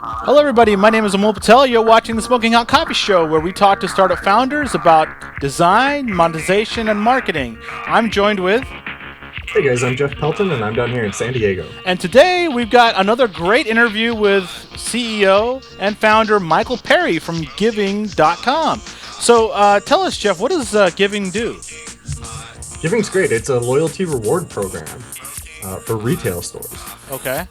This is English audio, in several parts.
Hello, everybody. My name is Amol Patel. You're watching the Smoking Hot Coffee Show, where we talk to startup founders about design, monetization, and marketing. I'm joined with, Hey guys, I'm Jeff Pelton and I'm down here in San Diego. and today we've got another great interview with CEO and founder Michael Perry from Gving.com. So tell us, Jeff, what does Gving do? Gving's great. It's a loyalty reward program for retail stores. Okay.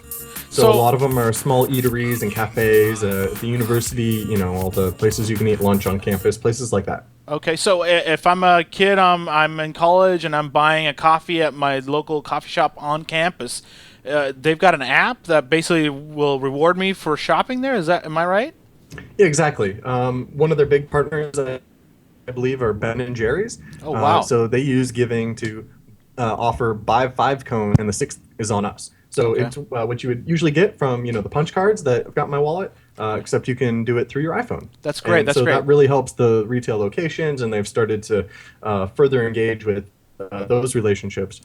So a lot of them are small eateries and cafes at the university, all the places you can eat lunch on campus, places like that. Okay, so if I'm a kid, I'm in college, and I'm buying a coffee at my local coffee shop on campus, they've got an app that basically will reward me for shopping there. Am I right? Yeah, exactly. One of their big partners, I believe, are Ben and Jerry's. Oh, wow. So they use Giving to offer buy 5 cones, and the sixth is on us. So Okay. it's what you would usually get from the punch cards that I've got in my wallet, except you can do it through your iPhone. That's great. And That's so great. that really helps the retail locations, and they've started to further engage with those relationships.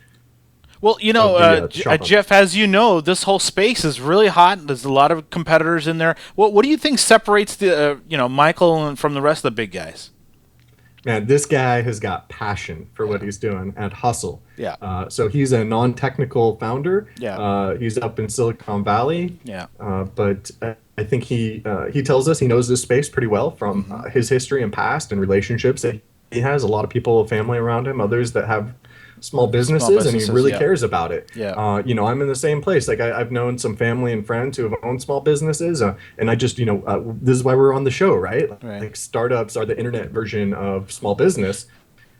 Well, Shopper. Jeff, as you know, this whole space is really hot. There's a lot of competitors in there. What do you think separates Michael from the rest of the big guys? Man, this guy has got passion for what he's doing and hustle. Yeah. So he's a non-technical founder. Yeah. He's up in Silicon Valley. Yeah. But I think he tells us he knows this space pretty well from his history and past and relationships that he has. A lot of people, family around him, others that have small businesses, and he really yeah. cares about it. Yeah. I'm in the same place. Like I've known some family and friends who have owned small businesses, and I just, this is why we're on the show, right? Right. Like startups are the internet version of small business,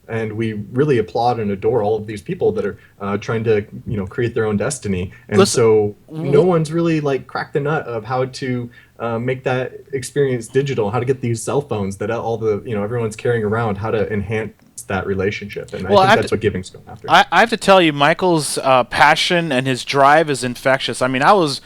and we really applaud and adore all of these people that are trying to, create their own destiny. And Listen, so no one's really like cracked the nut of how to make that experience digital, how to get these cell phones that all the, everyone's carrying around, how to enhance that relationship. And I think that's what Giving's going after. I have to tell you, Michael's passion and his drive is infectious. I mean, I was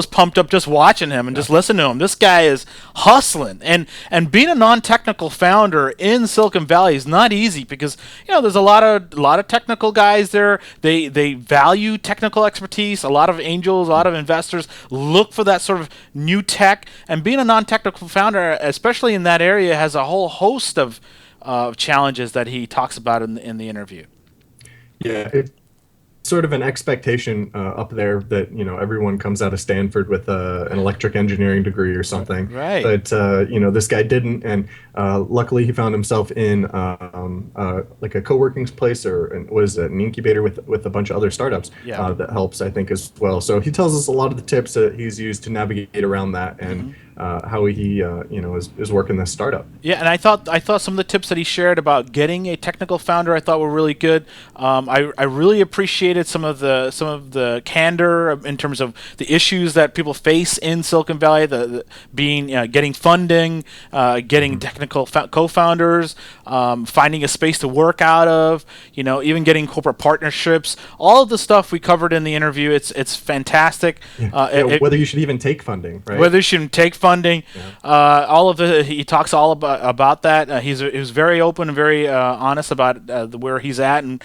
pumped up just watching him and just listening to him. This guy is hustling, and being a non-technical founder in Silicon Valley is not easy because there's a lot of technical guys there. They value technical expertise. A lot of angels, a lot of investors look for that sort of new tech. And being a non-technical founder, especially in that area, has a whole host of challenges that he talks about in the interview. Yeah, it's sort of an expectation up there that everyone comes out of Stanford with an electric engineering degree or something. Right. But this guy didn't, and luckily he found himself in like a co-working place or was an incubator with a bunch of other startups. Yeah. That helps, I think, as well. So he tells us a lot of the tips that he's used to navigate around that and. How he is working this startup. Yeah, and I thought some of the tips that he shared about getting a technical founder I thought were really good. I really appreciated some of the candor in terms of the issues that people face in Silicon Valley, the being getting funding, getting technical co-founders, finding a space to work out of, even getting corporate partnerships. All of the stuff we covered in the interview. It's fantastic. Whether you should even take funding, right? Whether you should take funding, all of he talks all about that. He was very open and very honest about where he's at and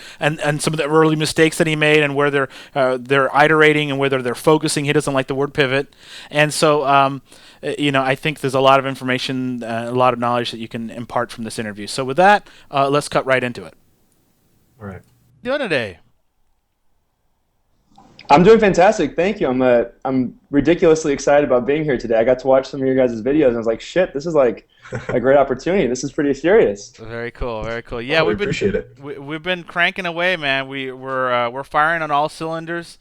some of the early mistakes that he made and where they're iterating and whether they're focusing. He doesn't like the word pivot, and so I think there's a lot of information, a lot of knowledge that you can impart from this interview. So with that, let's cut right into it. All right. What are you doing today? I'm doing fantastic, thank you. I'm ridiculously excited about being here today. I got to watch some of your guys' videos, and I was like, shit, this is like a great opportunity. This is pretty serious. Very cool, very cool. Yeah, we appreciate it. We've been cranking away, man. We're firing on all cylinders.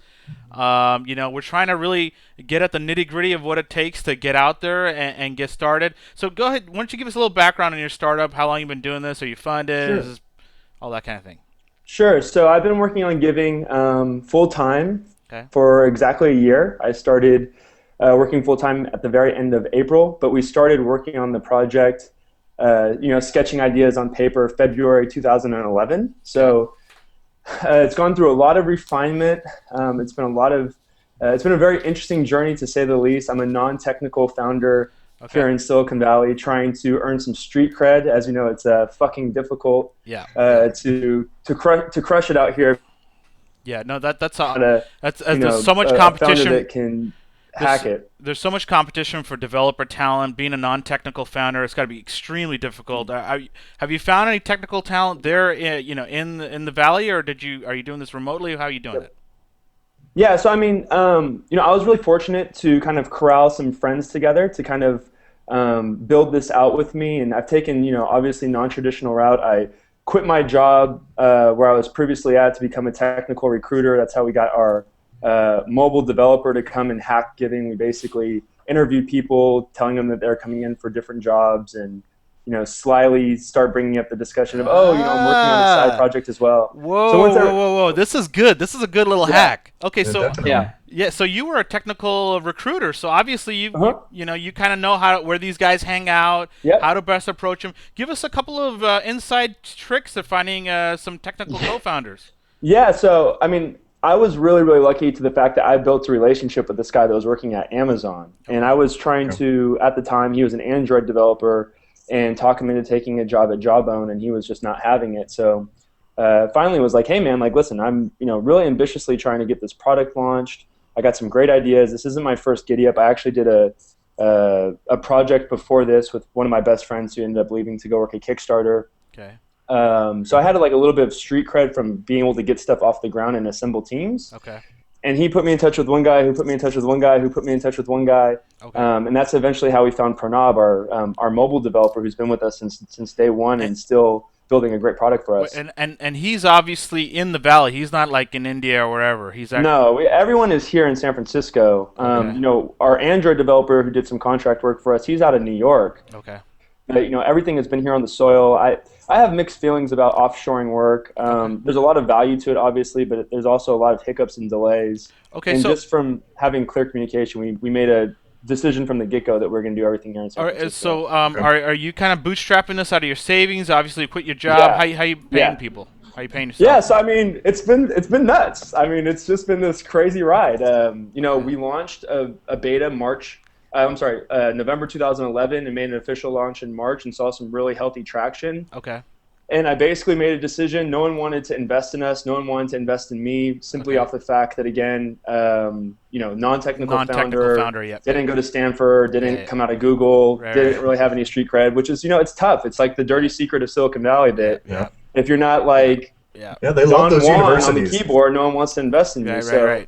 We're trying to really get at the nitty gritty of what it takes to get out there and get started. So go ahead. Why don't you give us a little background on your startup? How long you've been doing this? Are you funded? Sure. All that kind of thing. Sure. So I've been working on Gving full time for exactly a year. I started working full time at the very end of April, but we started working on the project, sketching ideas on paper February 2011. So it's gone through a lot of refinement. It's been a very interesting journey, to say the least. I'm a non-technical founder here in Silicon Valley, trying to earn some street cred. As you know, it's fucking difficult to crush it out here. Yeah, no, that's there's so much competition. Founder that can hack it. There's so much competition for developer talent. Being a non-technical founder, it's got to be extremely difficult. Have you found any technical talent there, in the valley, or are you doing this remotely? How are you doing it? Yeah, so I mean, I was really fortunate to kind of corral some friends together to kind of build this out with me, and I've taken, obviously non-traditional route. I quit my job where I was previously at to become a technical recruiter. That's how we got our mobile developer to come and hack Gving. We basically interviewed people, telling them that they're coming in for different jobs, and slyly start bringing up the discussion of, I'm working on a side project as well. Whoa! This is good. This is a good little hack. Okay, so definitely. yeah, so you were a technical recruiter, so obviously you kind of know where these guys hang out, how to best approach them. Give us a couple of inside tricks of finding some technical co-founders. Yeah, so I mean, I was really, really lucky to the fact that I built a relationship with this guy that was working at Amazon, and I was trying to, at the time, he was an Android developer, and talk him into taking a job at Jawbone, and he was just not having it. So finally was like, hey man, like listen, I'm really ambitiously trying to get this product launched. I got some great ideas. This isn't my first giddy up. I actually did a project before this with one of my best friends who ended up leaving to go work at Kickstarter. Okay. So I had like a little bit of street cred from being able to get stuff off the ground and assemble teams. Okay. And he put me in touch with one guy, who put me in touch with one guy, who put me in touch with one guy. Okay. And that's eventually how we found Pranab, our mobile developer, who's been with us since day one and still building a great product for us. And he's obviously in the valley. He's not like in India or wherever. No, everyone is here in San Francisco. Okay. Our Android developer who did some contract work for us, he's out of New York. Okay. But, everything has been here on the soil. I have mixed feelings about offshoring work. There's a lot of value to it, obviously, but there's also a lot of hiccups and delays. Okay, and just from having clear communication, we made a decision from the get-go that we're going to do everything here in San Francisco. So are you kind of bootstrapping this out of your savings? Obviously, you quit your job. Yeah. How you paying people? How are you paying yourself? Yeah, so I mean, it's been nuts. I mean, it's just been this crazy ride. We launched a beta November 2011, and made an official launch in March and saw some really healthy traction. Okay. And I basically made a decision. No one wanted to invest in us. No one wanted to invest in me, simply off the fact that, again, non-technical founder didn't go to Stanford, didn't come out of Google, didn't really have any street cred, which is, it's tough. It's like the dirty secret of Silicon Valley that if you're not like they love those universities on the keyboard, no one wants to invest in you. Right.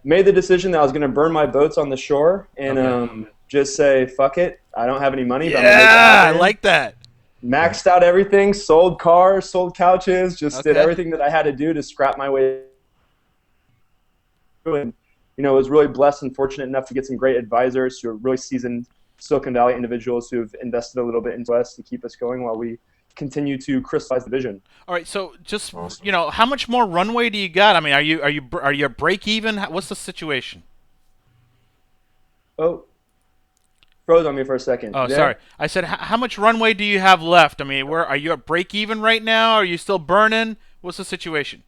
Made the decision that I was going to burn my boats on the shore and just say, fuck it. I don't have any money. But I'm gonna make it happen. I like that. Maxed out everything, sold cars, sold couches, just did everything that I had to do to scrap my way through. And, was really blessed and fortunate enough to get some great advisors who are really seasoned Silicon Valley individuals who have invested a little bit into us to keep us going while we continue to crystallize the vision. All right, so just how much more runway do you got? I mean, are you break even? What's the situation? Oh. Froze on me for a second. Oh, sorry. I said, how much runway do you have left? I mean, are you at break even right now? Are you still burning? What's the situation?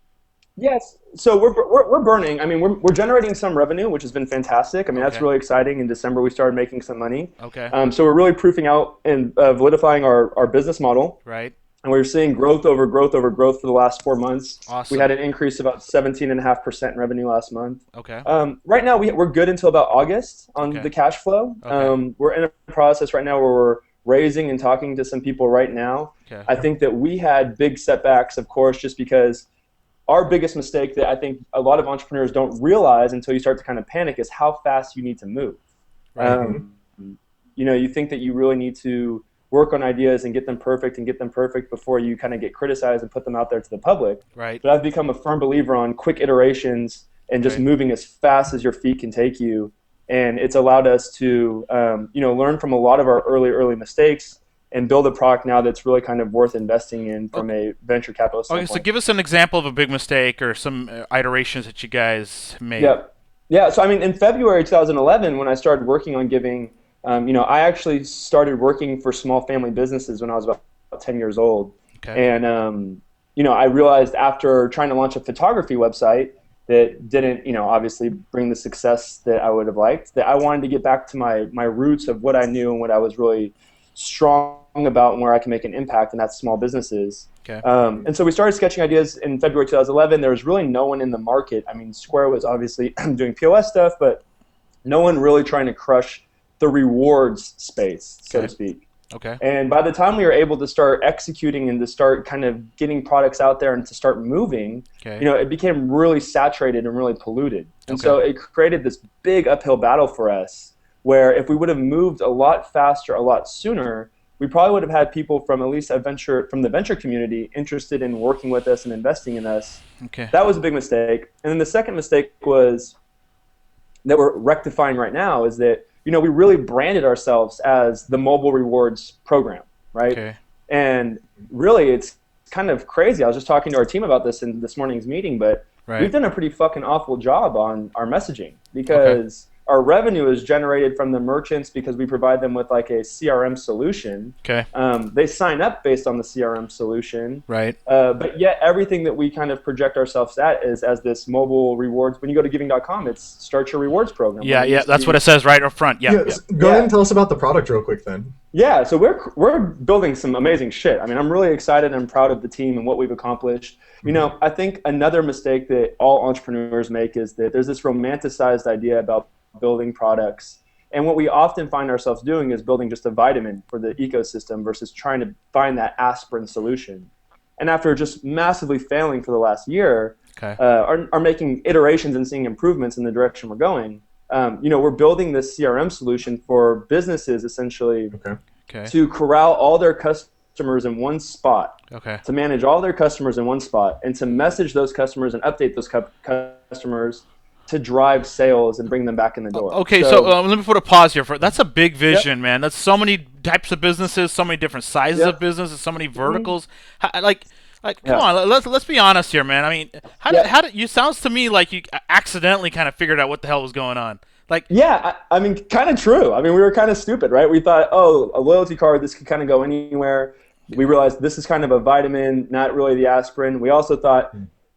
Yes. So we're burning. I mean, we're generating some revenue, which has been fantastic. I mean, that's really exciting. In December, we started making some money. Okay. So we're really proofing out and validifying our business model. Right. And we're seeing growth over growth over growth for the last 4 months. Awesome. We had an increase of about 17.5% in revenue last month. Okay. Right now, we're good until about August on the cash flow. Okay. We're in a process right now where we're raising and talking to some people right now. Okay. I think that we had big setbacks, of course, just because our biggest mistake that I think a lot of entrepreneurs don't realize until you start to kind of panic is how fast you need to move. Right. You think that you really need to work on ideas and get them perfect before you kind of get criticized and put them out there to the public. Right. But I've become a firm believer on quick iterations and just moving as fast as your feet can take you. And it's allowed us to, learn from a lot of our early mistakes and build a product now that's really kind of worth investing in from a venture capital standpoint. Okay, so give us an example of a big mistake or some iterations that you guys made. Yeah. So I mean, in February 2011, when I started working on Gving, I actually started working for small family businesses when I was about 10 years old. Okay. And, I realized after trying to launch a photography website that didn't, obviously bring the success that I would have liked, that I wanted to get back to my roots of what I knew and what I was really strong about and where I can make an impact, and that's small businesses. Okay. And so we started sketching ideas in February 2011. There was really no one in the market. I mean, Square was obviously doing POS stuff, but No one really trying to crush the rewards space, so to speak. Okay. And by the time we were able to start executing and to start kind of getting products out there and to start moving, it became really saturated and really polluted. And so it created this big uphill battle for us, where if we would have moved a lot faster, a lot sooner, we probably would have had people from at least from the venture community interested in working with us and investing in us. Okay. That was a big mistake. And then the second mistake was that we're rectifying right now is that we really branded ourselves as the mobile rewards program, right? Okay. And really, it's kind of crazy. I was just talking to our team about this in this morning's meeting, but we've done a pretty fucking awful job on our messaging because our revenue is generated from the merchants because we provide them with like a CRM solution. Okay. They sign up based on the CRM solution. Right. But yet everything that we kind of project ourselves at is as this mobile rewards. When you go to Gving.com, it's start your rewards program. Yeah, that's what it says right up front. Yeah. Go ahead and tell us about the product real quick then. Yeah, so we're building some amazing shit. I mean, I'm really excited and proud of the team and what we've accomplished. I think another mistake that all entrepreneurs make is that there's this romanticized idea about building products. And what we often find ourselves doing is building just a vitamin for the ecosystem versus trying to find that aspirin solution. And after just massively failing for the last year, are making iterations and seeing improvements in the direction we're going. We're building this CRM solution for businesses essentially to corral all their customers in one spot, to manage all their customers in one spot, and to message those customers and update those customers to drive sales and bring them back in the door. Okay, so let me put a pause here. That's a big vision, man. That's so many types of businesses, so many different sizes of businesses, so many verticals. Come on, let's be honest here, man. I mean, how did you? Sounds to me like you accidentally kind of figured out what the hell was going on. I mean, kind of true. I mean, we were kind of stupid, right? We thought, a loyalty card, this could kind of go anywhere. We realized this is kind of a vitamin, not really the aspirin. We also thought,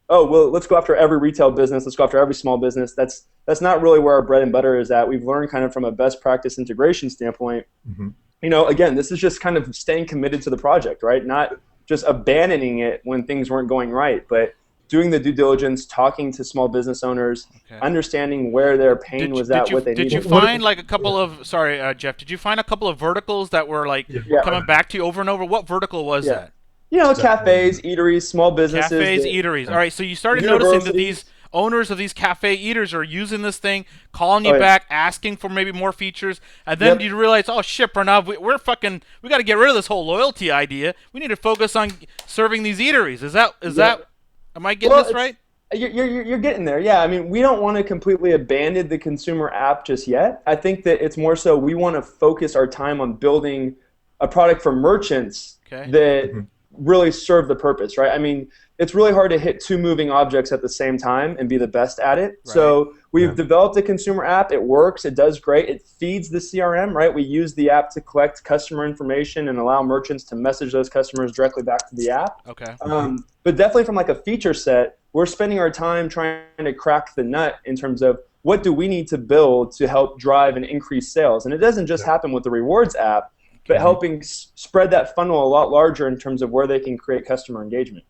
let's go after every retail business. Let's go after every small business. That's not really where our bread and butter is at. We've learned kind of from a best practice integration standpoint. Again, this is just kind of staying committed to the project, right? Not just abandoning it when things weren't going right, but doing the due diligence, talking to small business owners, understanding where their pain was at, what they needed. Did you find like a couple of, Jeff, did you find a couple of verticals that were like coming back to you over and over? What vertical was that? Cafes, eateries, small businesses. Cafes, eateries. All right, so you started noticing that these owners of these cafe eaters are using this thing, calling you back, asking for maybe more features, and then you realize, oh shit, Pranav, we got to get rid of this whole loyalty idea. We need to focus on serving these eateries. Is that? Am I getting this right? You're getting there. Yeah, I mean, we don't want to completely abandon the consumer app just yet. I think that it's more so we want to focus our time on building a product for merchants that really serve the purpose, right? I mean, it's really hard to hit two moving objects at the same time and be the best at it. Right. So we've developed a consumer app. It works. It does great. It feeds the CRM, right? We use the app to collect customer information and allow merchants to message those customers directly back to the app. But definitely from like a feature set, we're spending our time trying to crack the nut in terms of what do we need to build to help drive and increase sales. And it doesn't just happen with the rewards app, but helping spread that funnel a lot larger in terms of where they can create customer engagement.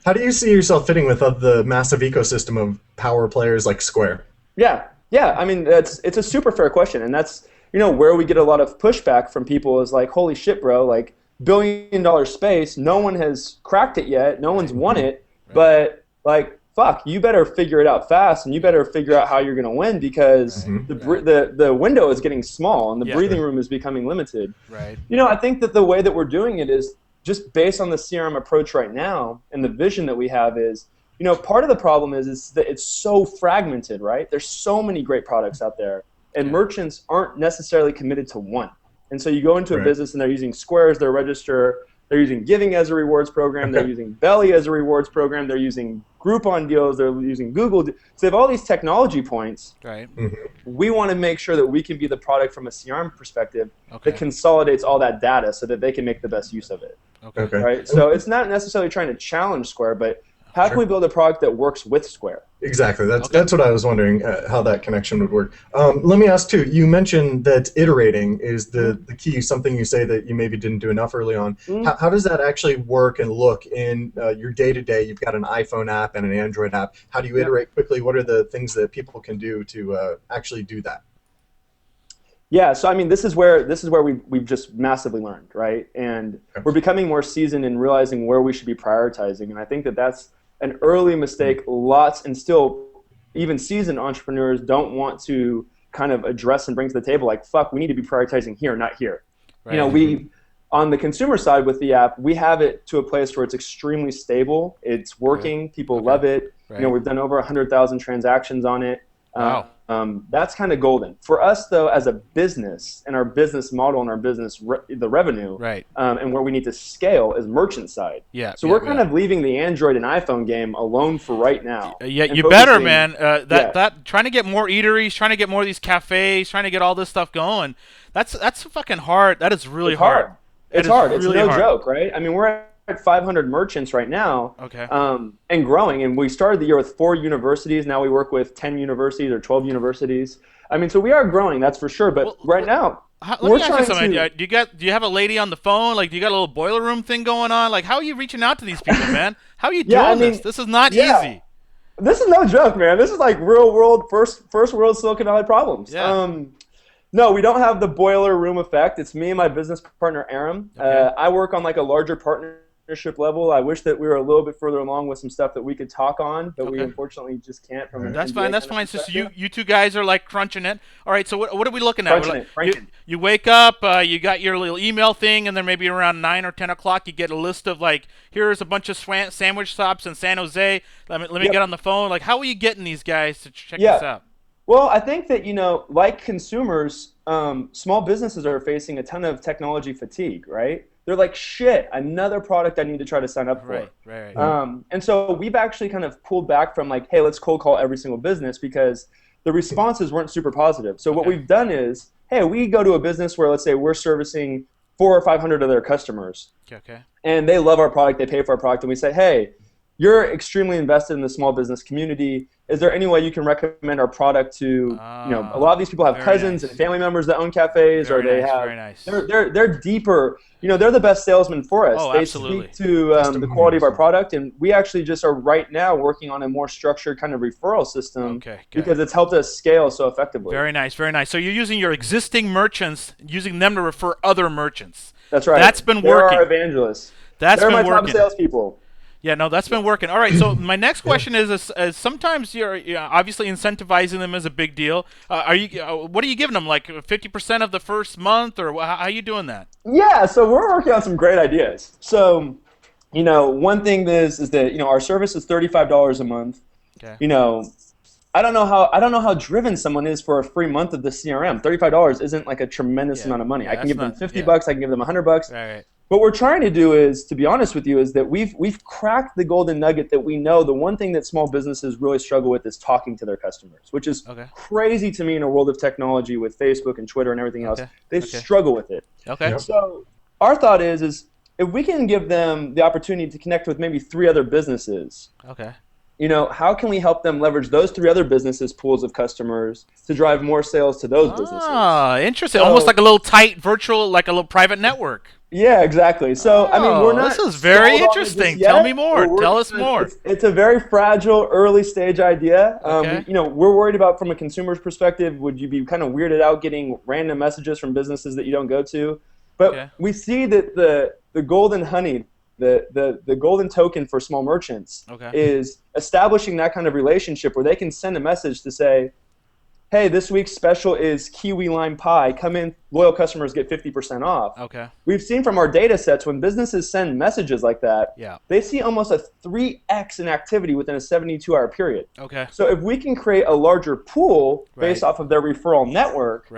How do you see yourself fitting with the massive ecosystem of power players like Square? Yeah. I mean, it's a super fair question, and that's where we get a lot of pushback from people is like, holy shit, bro, like $1 billion space, no one has cracked it yet, no one's won it, but like, fuck, you better figure it out fast, and you better figure out how you're going to win because the window is getting small and the breathing room is becoming limited. Right. I think that the way that we're doing it is just based on the CRM approach right now and the vision that we have is, part of the problem is that it's so fragmented, right? There's so many great products out there, and merchants aren't necessarily committed to one. And so you go into a business and they're using Square as their register, they're using Gving as a rewards program, they're using Belly as a rewards program, they're using Groupon deals, they're using Google. So they have all these technology points. Right. We want to make sure that we can be the product from a CRM perspective that consolidates all that data so that they can make the best use of it. Right. So it's not necessarily trying to challenge Square, but how can we build a product that works with Square? Exactly. That's what I was wondering, how that connection would work. Let me ask too. You mentioned that iterating is the key. Something you say that you maybe didn't do enough early on. How does that actually work and look in your day to day? You've got an iPhone app and an Android app. How do you iterate quickly? What are the things that people can do to actually do that? Yeah, so I mean, this is where we've just massively learned, right? And we're becoming more seasoned in realizing where we should be prioritizing. And I think that that's an early mistake. Lots and still even seasoned entrepreneurs don't want to kind of address and bring to the table. Like, fuck, we need to be prioritizing here, not here. Right. You know, we on the consumer side with the app, we have it to a place where it's extremely stable. It's working. People love it. Right. You know, we've done over 100,000 transactions on it. Wow. That's kind of golden. For us, though, as a business and our business model and our business, the revenue, right, and where we need to scale is merchant side. Yeah. So we're kind of leaving the Android and iPhone game alone for right now. Yeah, you better, man. That trying to get more eateries, trying to get more of these cafes, trying to get all this stuff going. That's fucking hard. That is really hard. It's hard. It's no joke, right? I mean, we're at 500 merchants right now, and growing. And we started the year with 4 universities. Now we work with 10 universities or 12 universities. I mean, so we are growing, that's for sure. But right now, let me ask you something. Do you have a lady on the phone? Like, do you got a little boiler room thing going on? Like, how are you reaching out to these people, man? How are you doing this? This is not easy. This is no joke, man. This is like real world, first world Silicon Valley problems. Yeah. No, we don't have the boiler room effect. It's me and my business partner, Aram. I work on like a larger partnership level. I wish that we were a little bit further along with some stuff that we could talk on, but we unfortunately just can't. That's fine. That's fine. So you two guys are like crunching it. All right. So what are we looking at? You wake up. You got your little email thing, and then maybe around 9 or 10 o'clock, you get a list of like, here's a bunch of sandwich shops in San Jose. Let me get on the phone. Like, how are you getting these guys to check this out? Well, I think that, you know, like consumers, small businesses are facing a ton of technology fatigue, right? They're like, shit, another product I need to try to sign up for. Right. And so we've actually kind of pulled back from like, hey, let's cold call every single business, because the responses weren't super positive. So what we've done is, hey, we go to a business where, let's say, we're servicing 400 or 500 of their customers. And they love our product, they pay for our product, and we say, hey, you're extremely invested in the small business community. Is there any way you can recommend our product to, you know, a lot of these people have cousins and family members that own cafes, or they have, they're deeper, you know, they're the best salesmen for us. They speak to the quality of our product, and we actually just are right now working on a more structured kind of referral system because it's helped us scale so effectively. Very nice. So you're using your existing merchants, using them to refer other merchants. That's right. That's been working. They're our evangelists. They're my top salespeople. Yeah, no, that's been working. All right, so my next question is sometimes you're obviously incentivizing them is a big deal. What are you giving them, like 50% of the first month, or how are you doing that? Yeah, so we're working on some great ideas. So, you know, one thing is that, you know, our service is $35 a month. You know, I don't know how driven someone is for a free month of the CRM. $35 isn't like a tremendous amount of money. I can give them $50, I can give them $100. Right. What we're trying to do is, to be honest with you, is that we've cracked the golden nugget that we know the one thing that small businesses really struggle with is talking to their customers, which is crazy to me in a world of technology with Facebook and Twitter and everything else. They struggle with it. So our thought is if we can give them the opportunity to connect with maybe 3 other businesses, you know, how can we help them leverage those 3 other businesses' pools of customers to drive more sales to those businesses? Ah, interesting. So, almost like a little tight virtual, like a little private network. Yeah, exactly. So, I mean, we're not. This is very interesting. Tell me more. Tell us more. It's a very fragile, early stage idea. You know, we're worried about, from a consumer's perspective, would you be kind of weirded out getting random messages from businesses that you don't go to? But we see that the golden honey, the golden token for small merchants is establishing that kind of relationship where they can send a message to say, hey, this week's special is kiwi lime pie. Come in, loyal customers get 50% off. We've seen from our data sets when businesses send messages like that, they see almost a 3x in activity within a 72-hour period. So if we can create a larger pool based off of their referral network,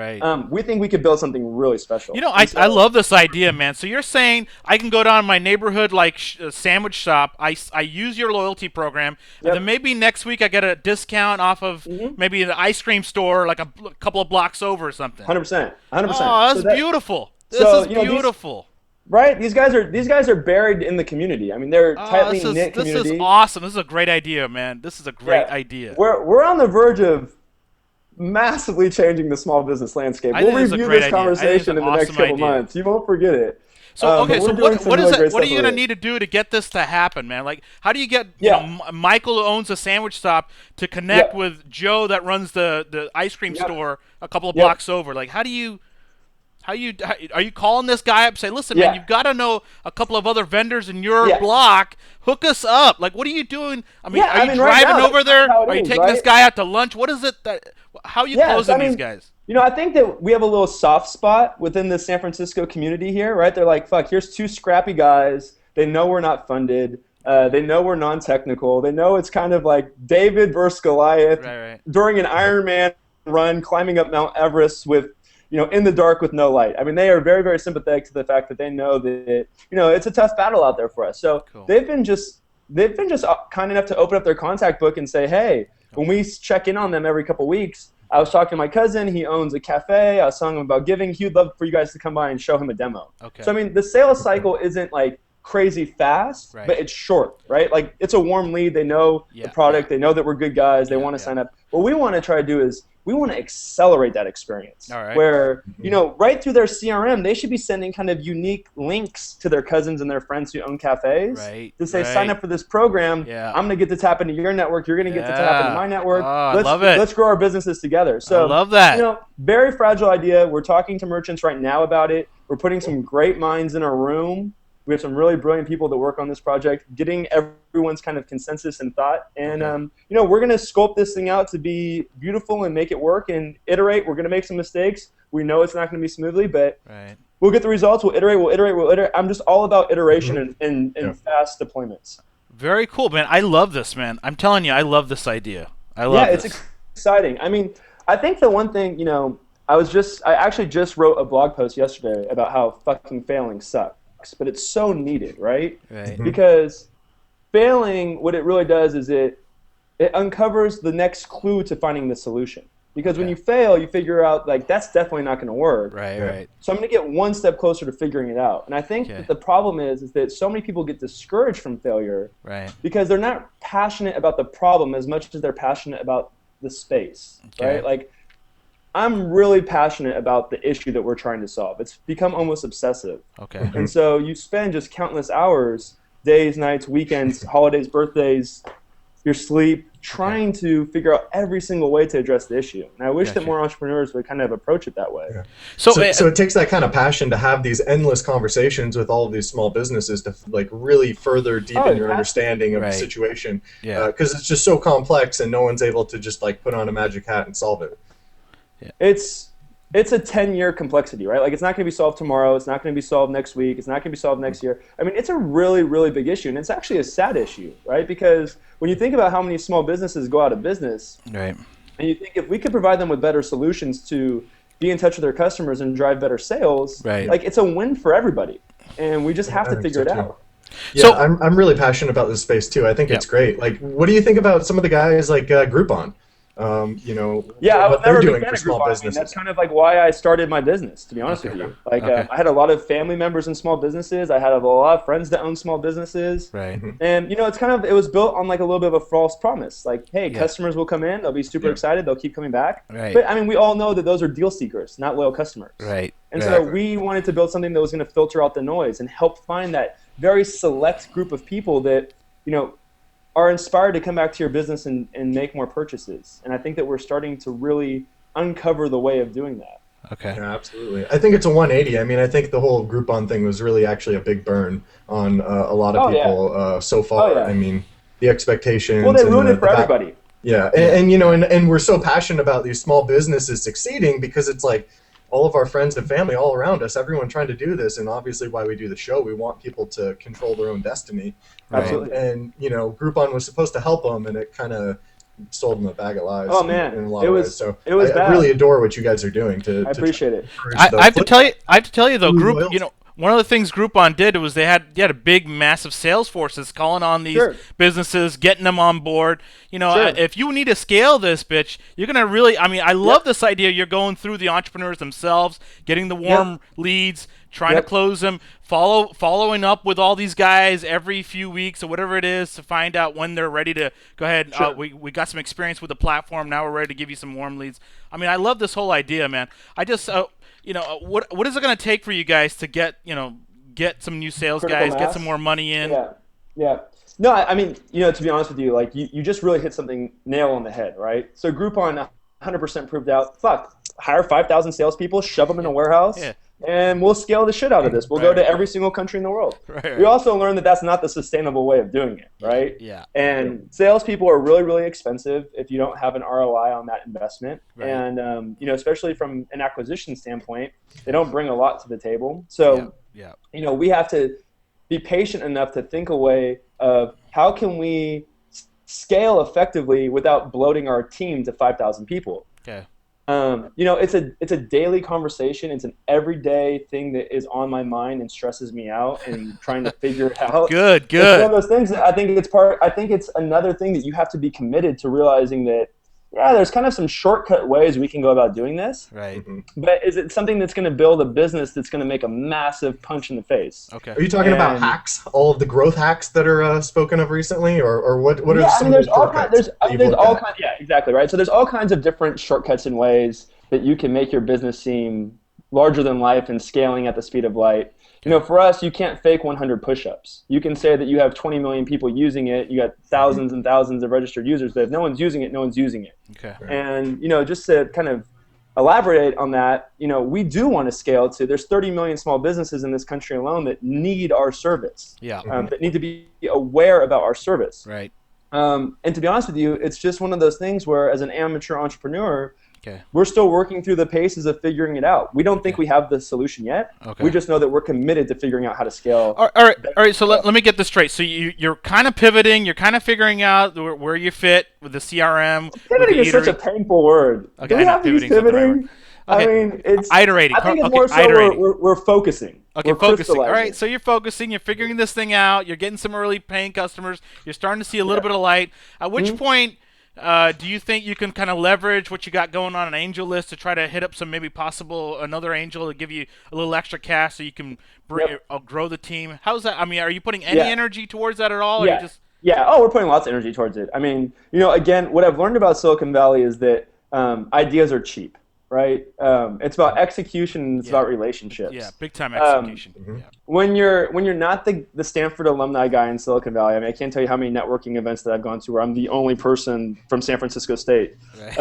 we think we could build something really special. You know, I love this idea, man. So you're saying I can go down my neighborhood like sandwich shop. I use your loyalty program, and then maybe next week I get a discount off of maybe the ice cream store like a couple of blocks over or something. 100%. Oh, that's beautiful. This is beautiful. Right? These guys are buried in the community. I mean, they're tightly knit community. This is awesome. This is a great idea, man. This is a great Yeah. idea. We're on the verge of massively changing the small business landscape. We'll review this conversation in the next couple months. You won't forget it. So okay, so what are you gonna need to do to get this to happen, man? Like, how do you get Michael, who owns a sandwich shop, to connect with Joe that runs the ice cream store a couple of blocks over? Like, are you calling this guy up, say, listen, man, you've got to know a couple of other vendors in your block. Hook us up. Like, what are you doing? I mean, are you driving over there? Are you taking this guy out to lunch? What is it how are you closing these guys? You know, I think that we have a little soft spot within the San Francisco community here, right? They're like, fuck, here's two scrappy guys. They know we're not funded. They know we're non-technical. They know it's kind of like David versus Goliath during an Ironman run, climbing up Mount Everest with, in the dark with no light. I mean, they are very, very sympathetic to the fact that they know that, it's a tough battle out there for us. So they've been just kind enough to open up their contact book and say, hey, when we check in on them every couple weeks, I was talking to my cousin. He owns a cafe. I was telling him about Gving. He would love for you guys to come by and show him a demo. So, I mean, the sales cycle isn't like crazy fast, but it's short, right? Like, it's a warm lead. They know the product. They know that we're good guys. They want to sign up. What we want to try to do is we want to accelerate that experience where, right through their CRM, they should be sending kind of unique links to their cousins and their friends who own cafes to say, sign up for this program. I'm going to get to tap into your network. You're going to get to tap into my network. Let's grow our businesses together. So, I love that. Very fragile idea. We're talking to merchants right now about it. We're putting some great minds in a room. We have some really brilliant people that work on this project, getting everyone's kind of consensus and thought. And, we're going to sculpt this thing out to be beautiful and make it work and iterate. We're going to make some mistakes. We know it's not going to be smoothly, but we'll get the results. We'll iterate. I'm just all about iteration and fast deployments. Very cool, man. I love this, man. I'm telling you, I love this idea. I love this. It's exciting. I mean, I think the one thing, I actually just wrote a blog post yesterday about how fucking failing sucks. But it's so needed, right? Because failing, what it really does is it uncovers the next clue to finding the solution. Because when you fail, you figure out, like, that's definitely not going to work. So I'm going to get one step closer to figuring it out. And I think that the problem is that so many people get discouraged from failure because they're not passionate about the problem as much as they're passionate about the space, right? Like, I'm really passionate about the issue that we're trying to solve. It's become almost obsessive. And so you spend just countless hours, days, nights, weekends, holidays, birthdays, your sleep, trying to figure out every single way to address the issue. And I wish that more entrepreneurs would kind of approach it that way. So it takes that kind of passion to have these endless conversations with all of these small businesses to like really further deepen your understanding of the situation. Because it's just so complex and no one's able to just like put on a magic hat and solve it. It's a 10-year complexity, right? Like, it's not going to be solved tomorrow. It's not going to be solved next week. It's not going to be solved next year. I mean, it's a really, really big issue, and it's actually a sad issue, right? Because when you think about how many small businesses go out of business, and you think if we could provide them with better solutions to be in touch with their customers and drive better sales, like, it's a win for everybody, and we just have to figure it out. Yeah, so, I'm really passionate about this space too. I think it's great. Like, what do you think about some of the guys like Groupon? I was never a big fan of Groupon. I mean, that's kind of like why I started my business, to be honest with you. Like, I had a lot of family members in small businesses. I had a lot of friends that own small businesses. And, it was built on like a little bit of a false promise. Like, hey, customers will come in. They'll be super excited. They'll keep coming back. But, I mean, we all know that those are deal seekers, not loyal customers. And so we wanted to build something that was going to filter out the noise and help find that very select group of people that, are inspired to come back to your business and make more purchases. And I think that we're starting to really uncover the way of doing that. Yeah, absolutely. I think it's a 180. I mean, I think the whole Groupon thing was really actually a big burn on a lot of people so far. I mean, the expectations. Well, they ruined it for everybody. And we're so passionate about these small businesses succeeding because it's like all of our friends and family all around us, everyone trying to do this. And obviously why we do the show, we want people to control their own destiny. Absolutely. And, Groupon was supposed to help them, and it kind of sold them a bag of lies. Oh, man. In a lot of ways. So I really adore what you guys are doing. I appreciate it. I have to tell you though, one of the things Groupon did was they had a big, massive sales forces calling on these businesses, getting them on board. If you need to scale this, bitch, you're gonna really. I mean, I love this idea. You're going through the entrepreneurs themselves, getting the warm leads, trying to close them, following up with all these guys every few weeks or whatever it is to find out when they're ready to go ahead. We got some experience with the platform. Now we're ready to give you some warm leads. I mean, I love this whole idea, man. I just what is it going to take for you guys to get some new sales Critical guys, mass. get some more money in? Yeah. No, I mean, to be honest with you, like you just really hit something nail on the head, right? So Groupon 100% proved out. Hire 5,000 salespeople, shove them in a warehouse, and we'll scale the shit out of this. We'll go to every single country in the world. We also learned that that's not the sustainable way of doing it, right? Yeah. And salespeople are really, really expensive if you don't have an ROI on that investment. Right. And especially from an acquisition standpoint, they don't bring a lot to the table. So we have to be patient enough to think a way of how can we scale effectively without bloating our team to 5,000 people. Okay. It's a daily conversation. It's an everyday thing that is on my mind and stresses me out and trying to figure it out. Good. It's one of those things that I think it's another thing that you have to be committed to realizing that, there's kind of some shortcut ways we can go about doing this. Right. Mm-hmm. But is it something that's going to build a business that's going to make a massive punch in the face? Okay. Are you talking about hacks? All of the growth hacks that are spoken of recently, or what are some of the shortcuts? There's all kinds. Yeah, exactly right. So there's all kinds of different shortcuts and ways that you can make your business seem larger than life and scaling at the speed of light. For us, you can't fake 100 push-ups. You can say that you have 20 million people using it. You got thousands and thousands of registered users, but if no one's using it, no one's using it. Okay. And, just to kind of elaborate on that, we do want to scale to, there's 30 million small businesses in this country alone that need our service. Yeah. That need to be aware about our service. Right. And to be honest with you, it's just one of those things where as an amateur entrepreneur, we're still working through the paces of figuring it out. We don't think we have the solution yet. Okay. We just know that we're committed to figuring out how to scale. All right. So let me get this straight. So you're kind of pivoting. You're kind of figuring out where you fit with the CRM. Pivoting is such a painful word. Okay, do we have to use pivoting? I mean, it's iterating. I think it's more so we're focusing. Okay, we're focusing. All right, so you're focusing. You're figuring this thing out. You're getting some early paying customers. You're starting to see a little bit of light. At which point do you think you can kind of leverage what you got going on an angel list to try to hit up some maybe possible another angel to give you a little extra cash so you can grow the team? How's that? I mean, are you putting any energy towards that at all? Yeah. Or you just... Oh, we're putting lots of energy towards it. I mean, again, what I've learned about Silicon Valley is that ideas are cheap. Right? It's about execution and it's about relationships. Yeah, big time execution. When you're not the Stanford alumni guy in Silicon Valley, I mean, I can't tell you how many networking events that I've gone to where I'm the only person from San Francisco State. Right.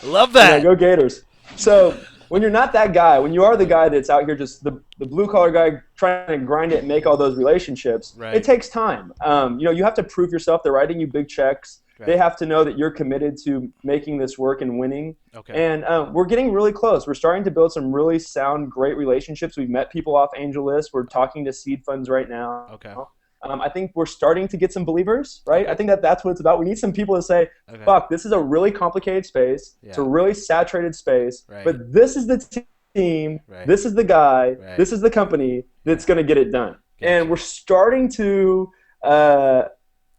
Love that. Go Gators. So when you're not that guy, when you are the guy that's out here just the blue-collar guy trying to grind it and make all those relationships, it takes time. You have to prove yourself. They're writing you big checks. They have to know that you're committed to making this work and winning. Okay. And we're getting really close. We're starting to build some really sound, great relationships. We've met people off Angel List. We're talking to seed funds right now. Okay. I think we're starting to get some believers, right? Okay. I think that's what it's about. We need some people to say, fuck, this is a really complicated space. Yeah. It's a really saturated space. Right. But this is the team. Right. This is the guy. Right. This is the company that's going to get it done. Gotcha. And we're starting to...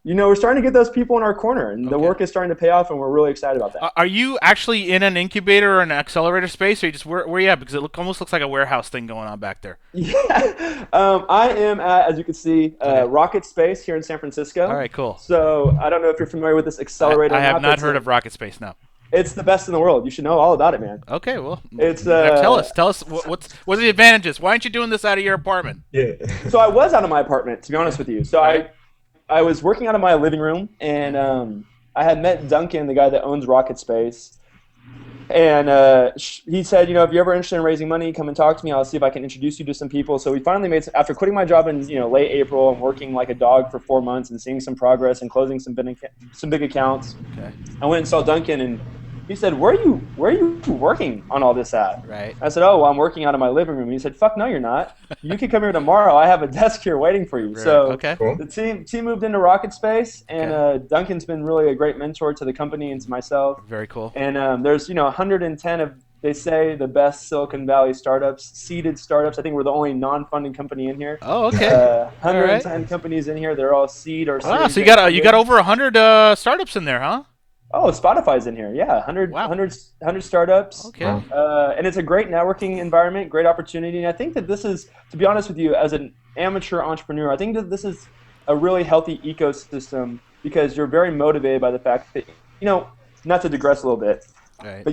we're starting to get those people in our corner, and the work is starting to pay off, and we're really excited about that. Are you actually in an incubator or an accelerator space, or you just where are you at? Because it almost looks like a warehouse thing going on back there. Yeah, I am at, as you can see, Rocket Space here in San Francisco. All right, cool. So I don't know if you're familiar with this accelerator. I have not heard of Rocket Space, no. It's the best in the world. You should know all about it, man. Okay, well, tell us what are the advantages? Why aren't you doing this out of your apartment? Yeah. So I was out of my apartment, to be honest with you. So I was working out of my living room, and I had met Duncan, the guy that owns Rocket Space, and he said, if you're ever interested in raising money, come and talk to me. I'll see if I can introduce you to some people. So we finally after quitting my job in late April and working like a dog for 4 months and seeing some progress and closing some big accounts. Okay. I went and saw Duncan, and he said, where are you working on all this at? Right. I said, I'm working out of my living room. He said, fuck no, you're not. You can come here tomorrow. I have a desk here waiting for you. Right. So the team moved into Rocket Space, and Duncan's been really a great mentor to the company and to myself. Very cool. And there's 110 of They say the best Silicon Valley startups, seeded startups. I think we're the only non-funding company in here. Oh, okay. 110 companies in here. They're all seed or series. Wow, so you got over 100 startups in there, huh? Oh, Spotify's in here. Yeah, 100, wow. 100 startups. Okay. And it's a great networking environment, great opportunity. And I think that this is, to be honest with you, as an amateur entrepreneur, I think that this is a really healthy ecosystem because you're very motivated by the fact that, not to digress a little bit, right. but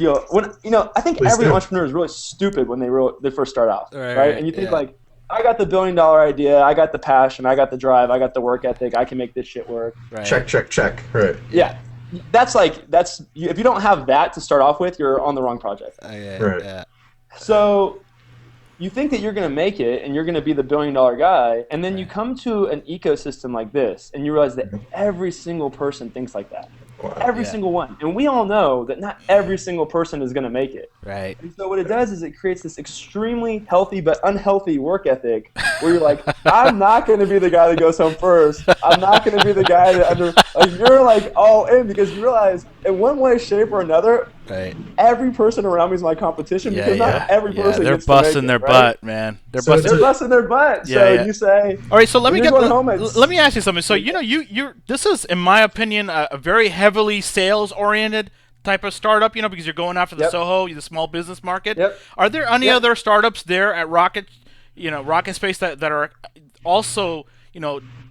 I think every entrepreneur is really stupid when they first start off, right? And you think like, I got the $1 billion idea, I got the passion, I got the drive, I got the work ethic, I can make this shit work. Right. Check. Right. Yeah. That's if you don't have that to start off with, you're on the wrong project. Right. Yeah. So you think that you're going to make it and you're going to be the $1 billion guy, and then you come to an ecosystem like this and you realize that every single person thinks like that. Wow. Every single one. And we all know that not every single person is going to make it. Right. And so what it does is it creates this extremely healthy but unhealthy work ethic where you're like, I'm not going to be the guy that goes home first. I'm not going to be the guy that you're like all in because you realize in one way, shape, or another, every person around me is my competition because not every person they're gets to make busting their butt, man. They're busting their butt. You say, all right. So let me ask you something. So this is, in my opinion, a very heavily sales oriented type of startup. Because you're going after the Soho, the small business market. Are there any other startups there at Rocket Space that are also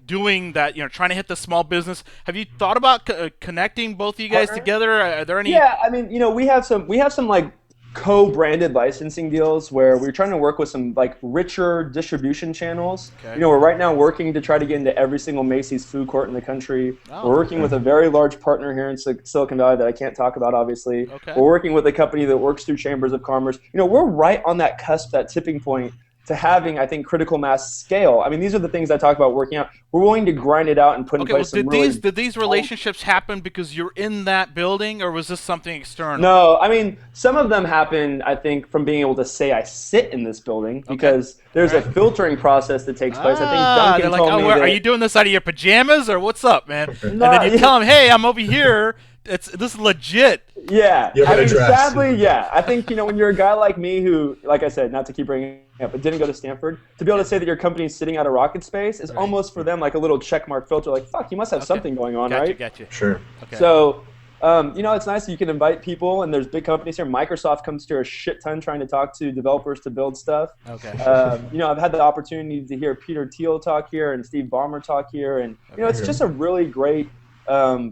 doing that, trying to hit the small business? Have you thought about connecting both of you guys together? Are there any? Yeah, I mean, we have some like co-branded licensing deals where we're trying to work with some like richer distribution channels. Okay. We're right now working to try to get into every single Macy's food court in the country. We're working with a very large partner here in Silicon Valley that I can't talk about, obviously. We're working with a company that works through chambers of commerce. We're right on that cusp, that tipping point to having, I think, critical mass scale. I mean, these are the things I talk about working out. We're willing to grind it out and put in place some did these relationships happen because you're in that building, or was this something external? No, I mean, some of them happen, I think, from being able to say I sit in this building because there's a filtering process that takes place. I think Duncan told me are you doing this out of your pajamas, or what's up, man? And then you tell him, hey, I'm over here. This is legit. Yeah. I mean, sadly, yeah. I think, when you're a guy like me who, like I said, not to keep bringing it up, but didn't go to Stanford, to be able to say that your company's sitting out of Rocket Space is almost for them like a little checkmark filter. Like, fuck, you must have something going on, right? Got you. Sure. Okay. So, it's nice that you can invite people, and there's big companies here. Microsoft comes here a shit ton trying to talk to developers to build stuff. Okay. I've had the opportunity to hear Peter Thiel talk here and Steve Ballmer talk here, and it's just a really great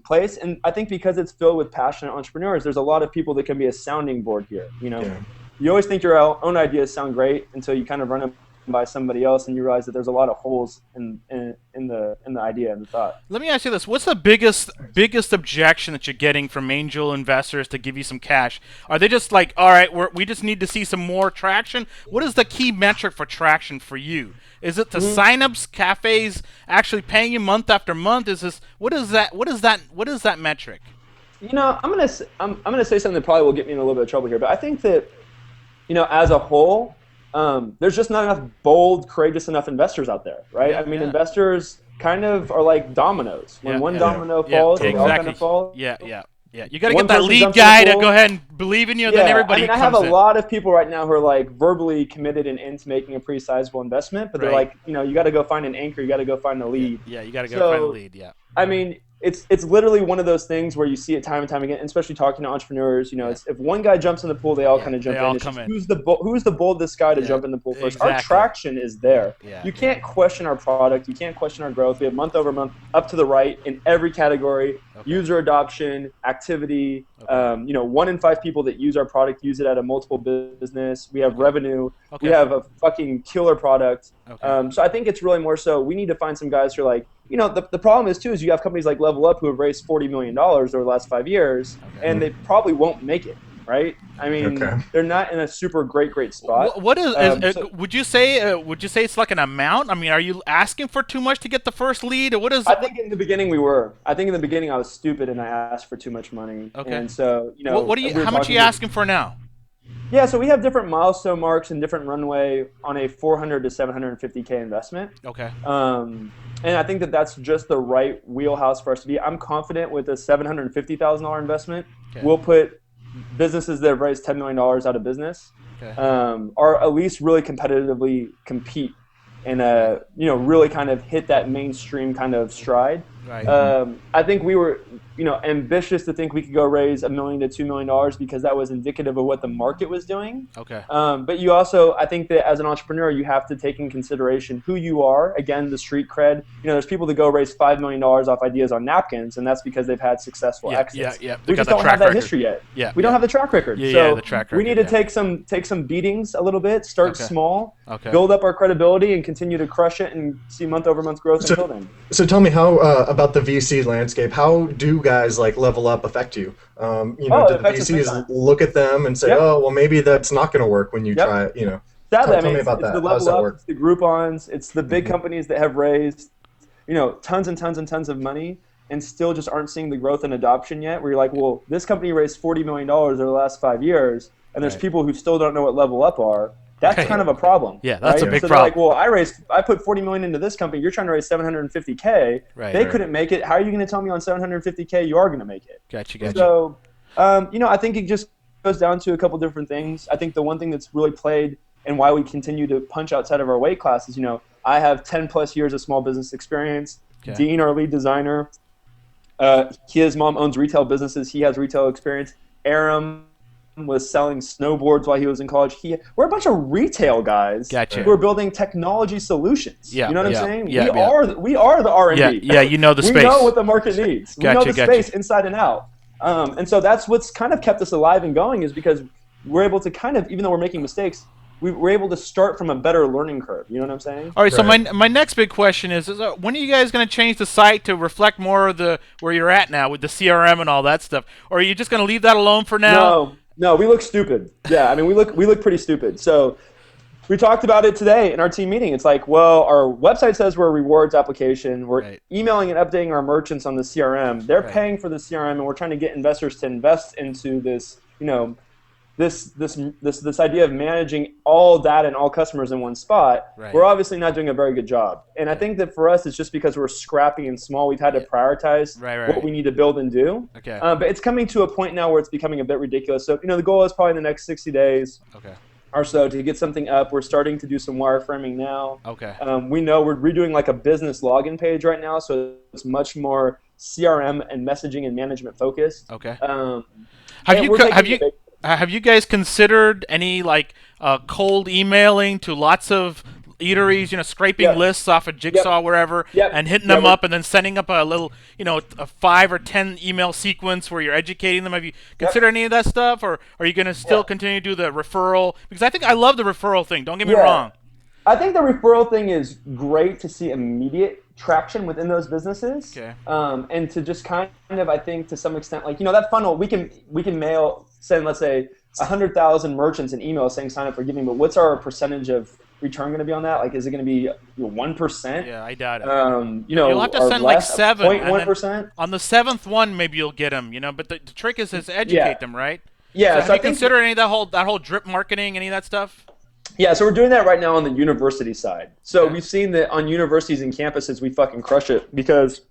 place. And I think because it's filled with passionate entrepreneurs, there's a lot of people that can be a sounding board here. You always think your own ideas sound great until you kind of run them by somebody else and you realize that there's a lot of holes in the idea and the thought. Let me ask you this: what's the biggest objection that you're getting from angel investors to give you some cash? Are they just like, all right, we just need to see some more traction? What is the key metric for traction for you? Is it the signups, cafes actually paying you month after month? What is that metric? I'm gonna say something that probably will get me in a little bit of trouble here, but I think that as a whole, there's just not enough bold, courageous enough investors out there, right? I mean, investors kind of are like dominoes. When one domino falls, they all kind of fall. Yeah. You got to get that lead guy to go ahead and believe in you, and then everybody comes in. I have a lot of people right now who are like verbally committed and into making a pretty sizable investment, but they're like, you got to go find an anchor, you got to go find a lead. Yeah, you got to go find a lead, yeah. I mean, it's literally one of those things where you see it time and time again, and especially talking to entrepreneurs. It's if one guy jumps in the pool, they all kind of jump in. Who's the boldest guy to jump in the pool first? Exactly. Our traction is there. You can't question our product. You can't question our growth. We have month over month up to the right in every category. User adoption, activity. 1 in 5 people that use our product use it at a multiple business. We have revenue. We have a fucking killer product. So I think it's really more so we need to find some guys who are like, the problem is you have companies like Level Up who have raised $40 million over the last 5 years, and they probably won't make it, right? I mean, they're not in a super great spot. What would you say it's like an amount? I mean, are you asking for too much to get the first lead, or what is? I think in the beginning we were. I think in the beginning I was stupid and I asked for too much money. And so, how much are you asking for now? Yeah, so we have different milestone marks and different runway on a 400 to 750K investment. Okay. And I think that's just the right wheelhouse for us to be. I'm confident with a $750,000 investment, we'll put businesses that have raised $10 million out of business Okay. Are at least really competitively compete and really kind of hit that mainstream kind of stride. Right. I think we were ambitious to think we could go raise $1 million to $2 million because that was indicative of what the market was doing. Okay. But you also, I think that as an entrepreneur, you have to take in consideration who you are. Again, the street cred. There's people that go raise $5 million off ideas on napkins, and that's because they've had successful exits. Yeah. We just don't have that history yet. Yeah. We don't have the track record. Yeah, the track record. We need to take some beatings a little bit, start small, build up our credibility, and continue to crush it and see month-over-month growth until then. So tell me how about the VC landscape. How do guys like level up affect you? Do the VCs look at them and say, oh, well, maybe that's not going to work when you try it? Sadly, tell me about that. The how does that work? It's the Groupons, it's the big companies that have raised, tons and tons and tons of money and still just aren't seeing the growth and adoption yet. Where you're like, well, this company raised $40 million over the last 5 years, and there's people who still don't know what level up are. That's kind of a problem. Yeah, that's a big problem. Like, well, I put $40 million into this company. You're trying to raise $750K. They couldn't make it. How are you going to tell me on $750K you are going to make it? Gotcha. So, I think it just goes down to a couple different things. I think the one thing that's really played and why we continue to punch outside of our weight class is, I have 10 plus years of small business experience. Okay. Dean, our lead designer, his mom owns retail businesses. He has retail experience. Aram was selling snowboards while he was in college. We're a bunch of retail guys who are building technology solutions. Yeah, you know what I'm saying? Yeah, we are the R&D. Yeah, you know the space. We know what the market needs. We know the space inside and out. And so that's what's kind of kept us alive and going is because we're able to kind of, even though we're making mistakes, we're able to start from a better learning curve. You know what I'm saying? All right. So my next big question is when are you guys going to change the site to reflect more of where you're at now with the CRM and all that stuff? Or are you just going to leave that alone for now? No, we look stupid. Yeah, I mean, we look pretty stupid. So we talked about it today in our team meeting. It's like, well, our website says we're a rewards application. We're emailing and updating our merchants on the CRM. They're paying for the CRM, and we're trying to get investors to invest into this, this idea of managing all data and all customers in one spot. We're obviously not doing a very good job. And I think that for us, it's just because we're scrappy and small. We've had to prioritize what we need to build and do. Okay. But it's coming to a point now where it's becoming a bit ridiculous. So, the goal is probably in the next 60 days. Or so to get something up. We're starting to do some wireframing now. We know we're redoing like a business login page right now, so it's much more CRM and messaging and management focused. Have you guys considered any cold emailing to lots of eateries, scraping lists off of Jigsaw wherever and hitting them up and then sending up a little, a 5 or 10 email sequence where you're educating them? Have you considered any of that stuff, or are you going to still continue to do the referral? Because I love the referral thing. Don't get me wrong. I think the referral thing is great to see immediate traction within those businesses. And to just kind of, I think to some extent, that funnel, we can send, let's say, 100,000 merchants an email saying sign up for Gving, but what's our percentage of return going to be on that? Is it going to be 1%? Yeah, I doubt it. You'll have to send like 7. 0.1%. On the 7th one, maybe you'll get them. But the trick is to educate them, right? Yeah. So have you considered any of that whole drip marketing, any of that stuff? Yeah, so we're doing that right now on the university side. So we've seen that on universities and campuses, we fucking crush it because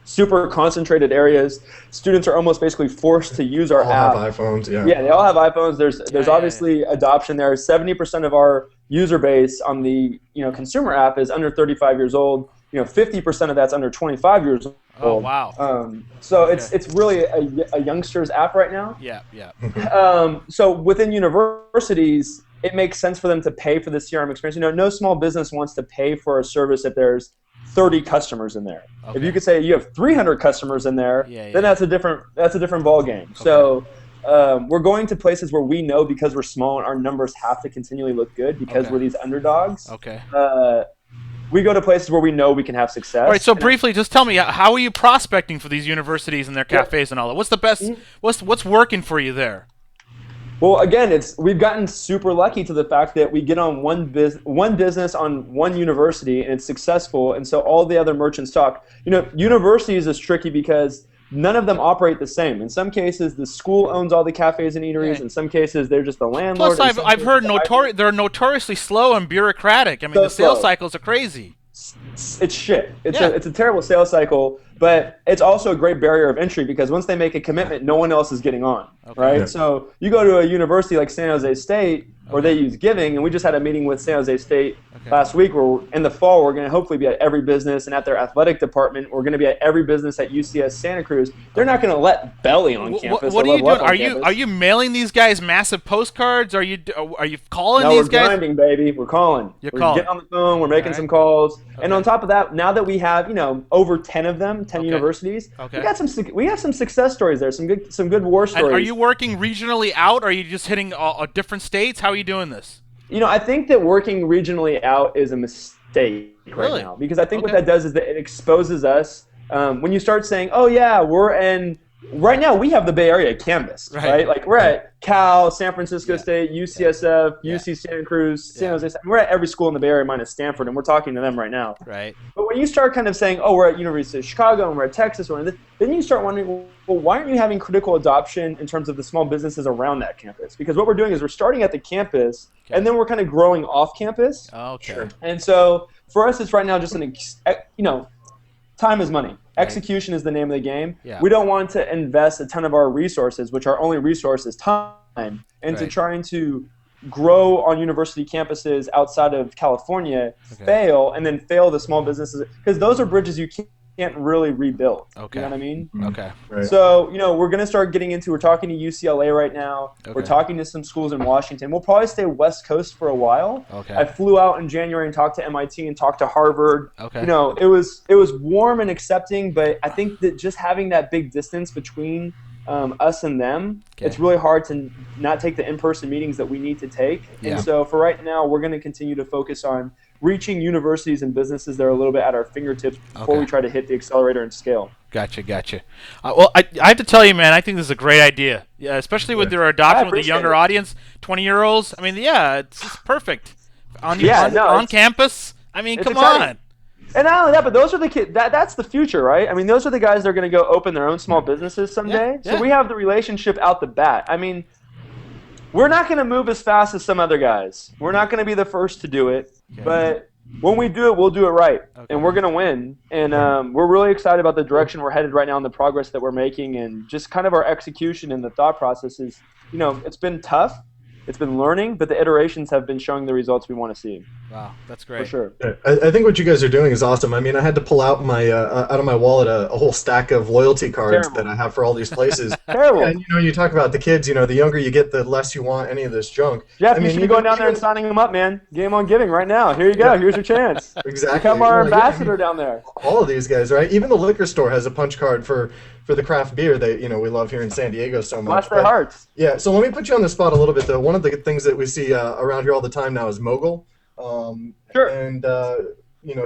super concentrated areas, students are almost basically forced to use our app. All have iPhones, Yeah, they all have iPhones. There's obviously adoption there. 70% of our user base on the consumer app is under 35 years old. 50% of that's under 25 years old. Oh wow! So it's really a youngsters app right now. Yeah. So within universities, it makes sense for them to pay for the CRM experience. No small business wants to pay for a service if there's 30 customers in there. If you could say you have 300 customers in there, then that's a different ball game. So we're going to places where we know because we're small and our numbers have to continually look good because we're these underdogs. We go to places where we know we can have success. All right, so briefly, just tell me, how are you prospecting for these universities and their cafes and all that? What's the best? What's working for you there? Well, again, we've gotten super lucky to the fact that we get on one business on one university and it's successful, and so all the other merchants talk. Universities is tricky because none of them operate the same. In some cases, the school owns all the cafes and eateries. In some cases, they're just the landlord. Plus, I've heard they're notoriously slow and bureaucratic. I mean, the sales cycles are crazy. it's shit. It's a terrible sales cycle, but it's also a great barrier of entry because once they make a commitment, no one else is getting on, right? Yeah. So you go to a university like San Jose State, where they use Gving, and we just had a meeting with San Jose State last week where in the fall we're going to hopefully be at every business, and at their athletic department we're going to be at every business at UCS Santa Cruz. They're not going to let Belly on campus. What are you doing? Are you mailing these guys massive postcards? Are you calling these guys? No, we're grinding, baby. We're calling. We're getting on the phone. We're making some calls. And on top of that, now that we have over 10 of them, 10 universities, we have some success stories there. Some good war stories. And are you working regionally out? Or are you just hitting different states? How are you doing this? I think that working regionally out is a mistake right now, because I think what that does is that it exposes us. When you start saying, "Oh yeah, we're in," right now we have the Bay Area canvas, right? Like we're at Cal, San Francisco State, UCSF, UC Santa Cruz, San Jose. We're at every school in the Bay Area minus Stanford, and we're talking to them right now. Right. But when you start kind of saying, "Oh, we're at University of Chicago and we're at Texas," then you start wondering, well, why aren't you having critical adoption in terms of the small businesses around that campus? Because what we're doing is we're starting at the campus, and then we're kind of growing off campus. Okay. Sure. And so for us, it's right now just time is money. Execution is the name of the game. Yeah. We don't want to invest a ton of our resources, which our only resource is time, into trying to grow on university campuses outside of California, fail the small businesses, because those are bridges you can't really rebuild. Okay. You know what I mean? Okay. Right. So, we're going to start we're talking to UCLA right now. Okay. We're talking to some schools in Washington. We'll probably stay West Coast for a while. Okay. I flew out in January and talked to MIT and talked to Harvard. Okay. It was warm and accepting, but I think that just having that big distance between us and them, it's really hard to not take the in-person meetings that we need to take. Yeah. And so for right now, we're going to continue to focus on reaching universities and businesses that are a little bit at our fingertips before we try to hit the accelerator and scale. Gotcha. Well, I have to tell you, man, I think this is a great idea. Yeah, especially with their adoption with the younger audience, 20-year-olds. I mean, it's perfect on campus. I mean, come on. And not only that, but those are the kids. That's the future, right? I mean, those are the guys that are going to go open their own small businesses someday. Yeah. So we have the relationship out the bat. I mean, we're not going to move as fast as some other guys. We're not going to be the first to do it. Okay. But when we do it, we'll do it right. Okay. And we're going to win. And we're really excited about the direction we're headed right now and the progress that we're making. And just kind of our execution and the thought process is, it's been tough. It's been learning, but the iterations have been showing the results we want to see. Wow, that's great. For sure. I think what you guys are doing is awesome. I mean, I had to pull out out of my wallet a whole stack of loyalty cards that I have for all these places. Terrible. And you talk about the kids. The younger you get, the less you want any of this junk. Jeff, you should be going down there and signing them up, man. Game on Gving right now. Here you go. Here's your chance. Exactly. Become our ambassador down there. All of these guys, right? Even the liquor store has a punch card for the craft beer that we love here in San Diego so much. Bless their hearts. Yeah, so let me put you on the spot a little bit though. One of the things that we see around here all the time now is Mogul. Sure. And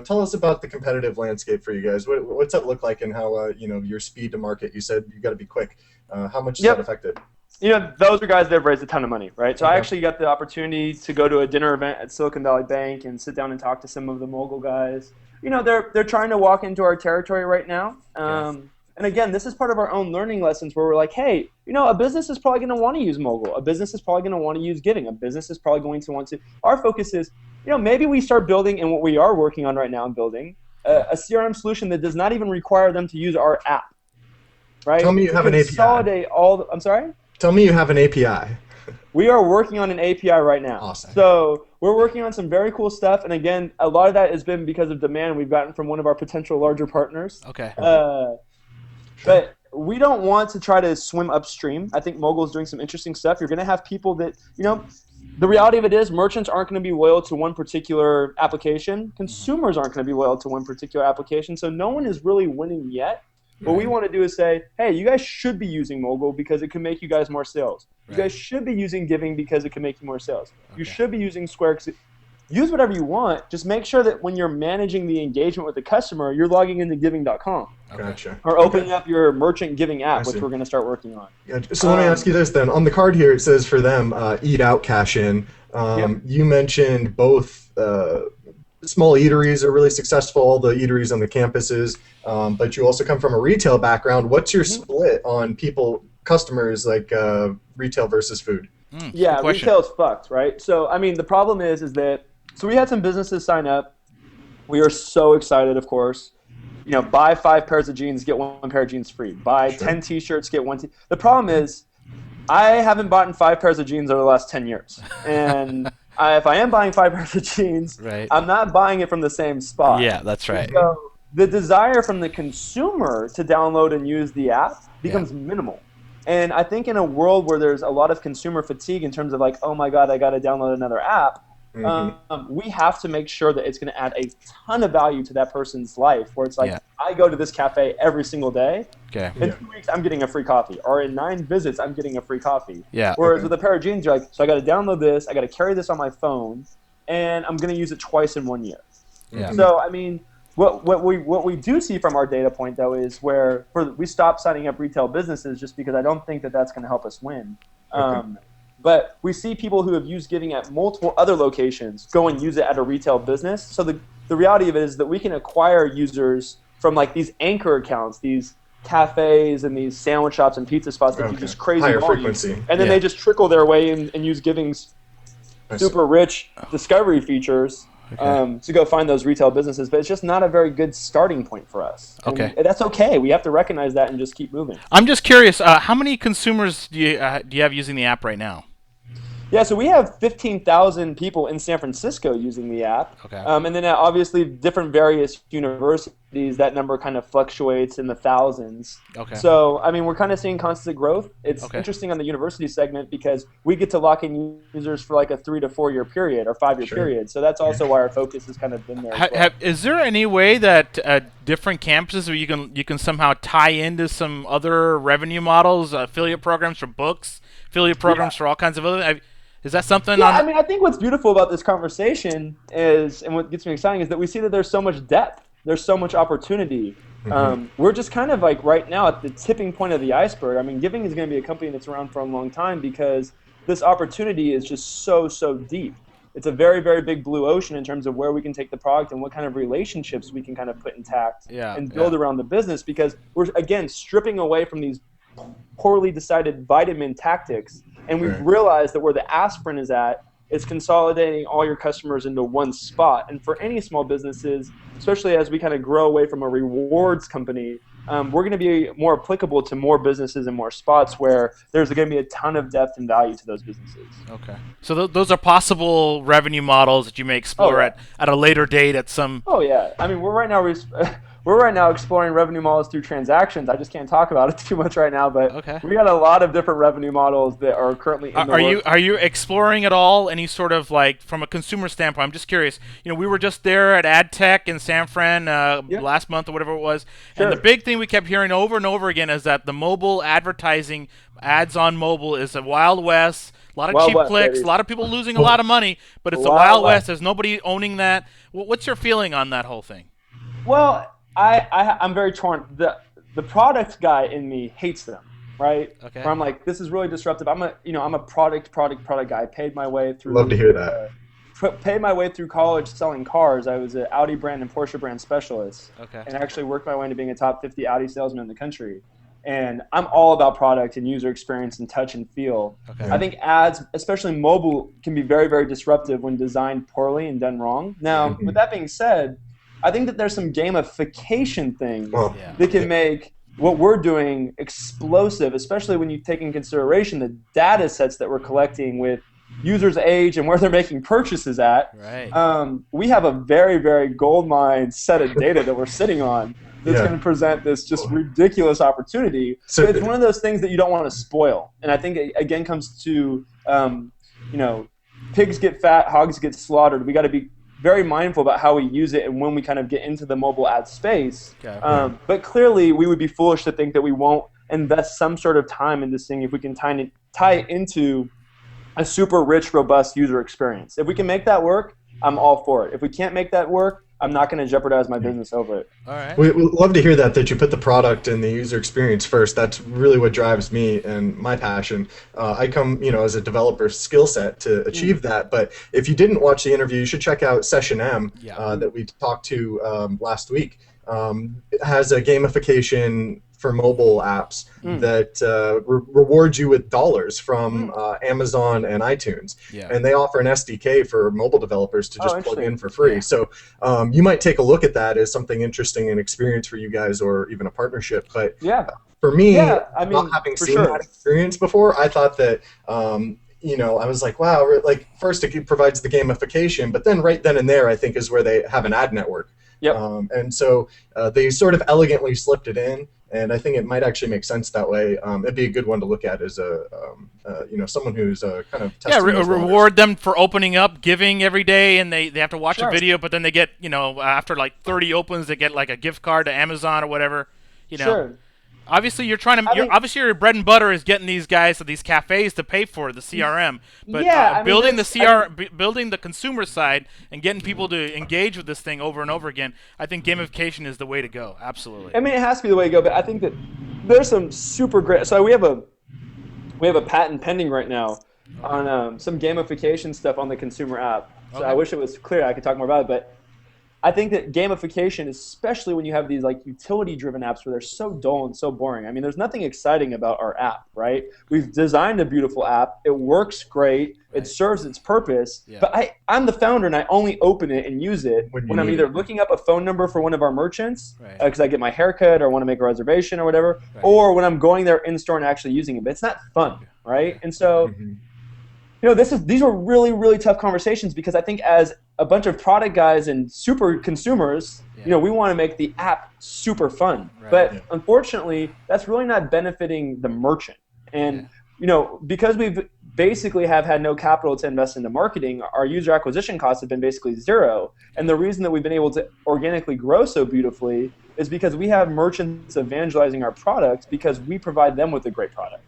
tell us about the competitive landscape for you guys. What's that look like, and how your speed to market? You said you got to be quick. How much is that affected? Those are guys that have raised a ton of money, right? So I actually got the opportunity to go to a dinner event at Silicon Valley Bank and sit down and talk to some of the Mogul guys. They're trying to walk into our territory right now. And again, this is part of our own learning lessons where we're like, hey, a business is probably going to want to use Mogul. A business is probably going to want to use Gving. A business is probably going to want to. Our focus is, maybe we start building, and what we are working on right now and building, a CRM solution that does not even require them to use our app. Right? Tell me you have an API. Consolidate I'm sorry? Tell me you have an API. We are working on an API right now. Awesome. So we're working on some very cool stuff. And again, a lot of that has been because of demand we've gotten from one of our potential larger partners. Okay. But we don't want to try to swim upstream. I think Mogul is doing some interesting stuff. You're going to have people that, the reality of it is merchants aren't going to be loyal to one particular application. Consumers aren't going to be loyal to one particular application. So no one is really winning yet. What we want to do is say, hey, you guys should be using Mogul because it can make you guys more sales. You guys should be using Gving because it can make you more sales. You should be using Square. Use whatever you want. Just make sure that when you're managing the engagement with the customer, you're logging into Gving.com. Gotcha. Or opening up your merchant Gving app, which we're going to start working on. Yeah, so let me ask you this then. On the card here, it says for them, eat out, cash in. You mentioned both small eateries are really successful, all the eateries on the campuses, but you also come from a retail background. What's your split on customers, like retail versus food? Retail is fucked, right? So, the problem is that, so we had some businesses sign up, We are so excited, of course. Buy 5 pairs of jeans, get 1 pair of jeans free. Buy 10 T-shirts, get one. The problem is, I haven't bought 5 pairs of jeans over the last 10 years, and if I am buying 5 pairs of jeans, Right. I'm not buying it from the same spot. Yeah, that's right. So the desire from the consumer to download and use the app becomes minimal. And I think in a world where there's a lot of consumer fatigue in terms of like, oh my God, I got to download another app, we have to make sure that it's going to add a ton of value to that person's life, where it's like, I go to this cafe every single day. Okay. In 2 weeks, I'm getting a free coffee. Or in 9 visits, I'm getting a free coffee. Yeah. Whereas with a pair of jeans, you're like, so I got to download this, I got to carry this on my phone, and I'm going to use it twice in 1 year. Yeah. So, I mean, what we do see from our data point, though, is where we stop signing up retail businesses just because I don't think that that's going to help us win. But we see people who have used Gving at multiple other locations go and use it at a retail business. So the reality of it is that we can acquire users from like these anchor accounts, these cafes and these sandwich shops and pizza spots that do just crazy higher volumes. frequency. And then they just trickle their way in and use Gving's super rich discovery features to go find those retail businesses. But it's just not a very good starting point for us. Okay. And that's okay. We have to recognize that and just keep moving. I'm just curious, how many consumers do you have using the app right now? Yeah, so we have 15,000 people in San Francisco using the app. Okay. And then obviously different various universities, that number kind of fluctuates in the thousands. Okay. So, I mean, we're kind of seeing constant growth. It's interesting on the university segment because we get to lock in users for like a 3 to 4 year period or 5 year period. So that's also why our focus has kind of been there. Is there any way that different campuses where you can somehow tie into some other revenue models, affiliate programs for books, affiliate programs for all kinds of other... Is that something? Yeah, I mean, I think what's beautiful about this conversation is, and what gets me exciting, is that we see that there's so much depth. There's so much opportunity. We're just kind of like right now at the tipping point of the iceberg. I mean, Gving is going to be a company that's around for a long time because this opportunity is just so deep. It's a very, very big blue ocean in terms of where we can take the product and what kind of relationships we can kind of put intact and build around the business, because we're, again, stripping away from these poorly decided vitamin tactics. And we've realized that where the aspirin is at is consolidating all your customers into one spot. And for any small businesses, especially as we kind of grow away from a rewards company, we're going to be more applicable to more businesses and more spots where there's going to be a ton of depth and value to those businesses. Okay. So those are possible revenue models that you may explore at a later date at some... Oh, yeah. I mean, we're right now exploring revenue models through transactions. I just can't talk about it too much right now, but we got a lot of different revenue models that are currently in the works. Are you exploring at all any sort of, like, from a consumer standpoint? I'm just curious. You know, we were just there at AdTech in San Fran last month or whatever it was, and the big thing we kept hearing over and over again is that the mobile advertising, ads on mobile, is a Wild West. A lot of cheap clicks, a lot of people losing a lot of money, but it's a Wild West. There's nobody owning that. What's your feeling on that whole thing? Well, I'm very torn. The product guy in me hates them, right? Okay. Where I'm like, this is really disruptive. I'm a product guy. I paid my way through. Love to hear that. Paid my way through college selling cars. I was an Audi brand and Porsche brand specialist. Okay. And actually worked my way into being a top 50 Audi salesman in the country. And I'm all about product and user experience and touch and feel. Okay. I think ads, especially mobile, can be very, very disruptive when designed poorly and done wrong. Now, with that being said, I think that there's some gamification things that can make what we're doing explosive, especially when you take in consideration the data sets that we're collecting with users' age and where they're making purchases at. Right. We have a very, very goldmine set of data that we're sitting on that's going to present this just ridiculous opportunity. So it's one of those things that you don't want to spoil. And I think it, again, comes to, pigs get fat, hogs get slaughtered. We got to be very mindful about how we use it and when we kind of get into the mobile ad space. Okay. But clearly, we would be foolish to think that we won't invest some sort of time in this thing if we can tie it into a super rich, robust user experience. If we can make that work, I'm all for it. If we can't make that work, I'm not going to jeopardize my business over it. All right. We love to hear that you put the product and the user experience first. That's really what drives me and my passion. I come, as a developer skill set to achieve that. But if you didn't watch the interview, you should check out Session M that we talked to last week. It has a gamification for mobile apps that rewards you with dollars from Amazon and iTunes. Yeah. And they offer an SDK for mobile developers to just plug in for free. Yeah. So you might take a look at that as something interesting and experience for you guys, or even a partnership. But for me, not having seen that experience before, I thought that I was like, wow, like first it provides the gamification, but then right then and there, I think is where they have an ad network. And so they sort of elegantly slipped it in, and I think it might actually make sense that way. It'd be a good one to look at as a someone who's kind of testing reward them for opening up Gving every day, and they have to watch a video, but then they get after like 30 opens, they get like a gift card to Amazon or whatever. Obviously, you're trying to. Obviously, your bread and butter is getting these guys to these cafes to pay for the CRM. But building the consumer side and getting people to engage with this thing over and over again, I think gamification is the way to go. Absolutely. I mean, it has to be the way to go. But I think that there's some super great. So we have a patent pending right now on some gamification stuff on the consumer app. So I wish it was clear. I could talk more about it, but I think that gamification, especially when you have these like utility-driven apps where they're so dull and so boring. I mean, there's nothing exciting about our app, right? We've designed a beautiful app. It works great. It serves its purpose. But I'm the founder, and I only open it and use it when I'm either looking up a phone number for one of our merchants because I get my haircut or want to make a reservation or whatever, or when I'm going there in-store and actually using it. But it's not fun, right? And so these were really, really tough conversations because I think as a bunch of product guys and super consumers, we want to make the app super fun. But unfortunately, that's really not benefiting the merchant. And because we've basically have had no capital to invest into marketing, our user acquisition costs have been basically zero. And the reason that we've been able to organically grow so beautifully is because we have merchants evangelizing our product because we provide them with a great product.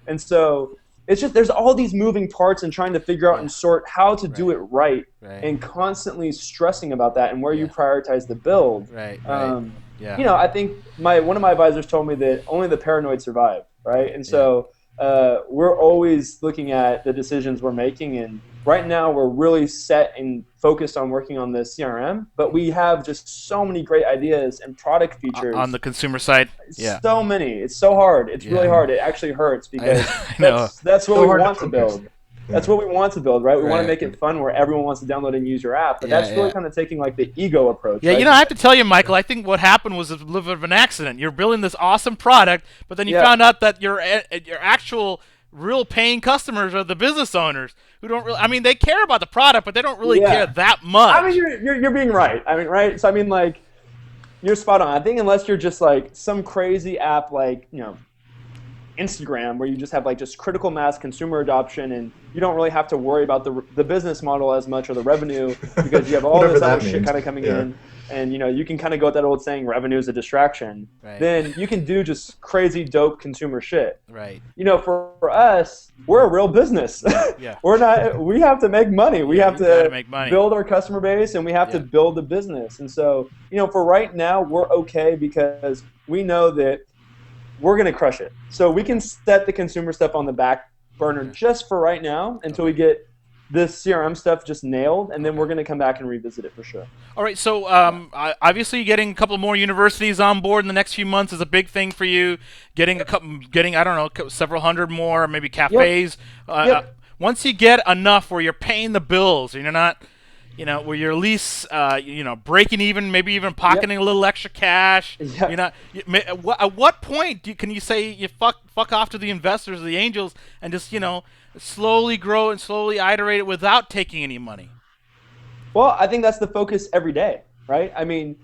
And so it's just there's all these moving parts and trying to figure out and sort how to do it right, and constantly stressing about that and where you prioritize the build. I think one of my advisors told me that only the paranoid survive, right? And so we're always looking at the decisions we're making, and right now we're really set and focused on working on the CRM, but we have just so many great ideas and product features on the consumer side. So many. It's so hard. It's really hard. It actually hurts because that's what we want to build. That's what we want to build, right? We want to make it fun where everyone wants to download and use your app, but that's really kind of taking like the ego approach. Yeah, right? I have to tell you, Michael, I think what happened was a little bit of an accident. You're building this awesome product, but then you found out that your actual real paying customers are the business owners who don't really. I mean, they care about the product, but they don't really care that much. I mean, you're being right. I mean, right? So I mean, like, you're spot on. I think unless you're just like some crazy app like Instagram, where you just have like just critical mass consumer adoption, and you don't really have to worry about the business model as much or the revenue because you have all this other shit kind of coming in. And you can kind of go with that old saying, revenue is a distraction. Then you can do just crazy dope consumer shit. For us, we're a real business. We're not. We have to make money. We have to make money. Build our customer base, and we have to build the business. And so, for right now, we're okay because we know that we're gonna crush it. So we can set the consumer stuff on the back burner just for right now until we get this CRM stuff just nailed, and then we're going to come back and revisit it for sure. All right, so obviously getting a couple more universities on board in the next few months is a big thing for you. Getting I don't know, several hundred more, maybe cafes. Once you get enough where you're paying the bills and you're not, where you're at least, breaking even, maybe even pocketing a little extra cash. You're not. At what point can you say you fuck off to the investors, the angels, and just slowly grow and slowly iterate it without taking any money? Well, I think that's the focus every day, right? I mean,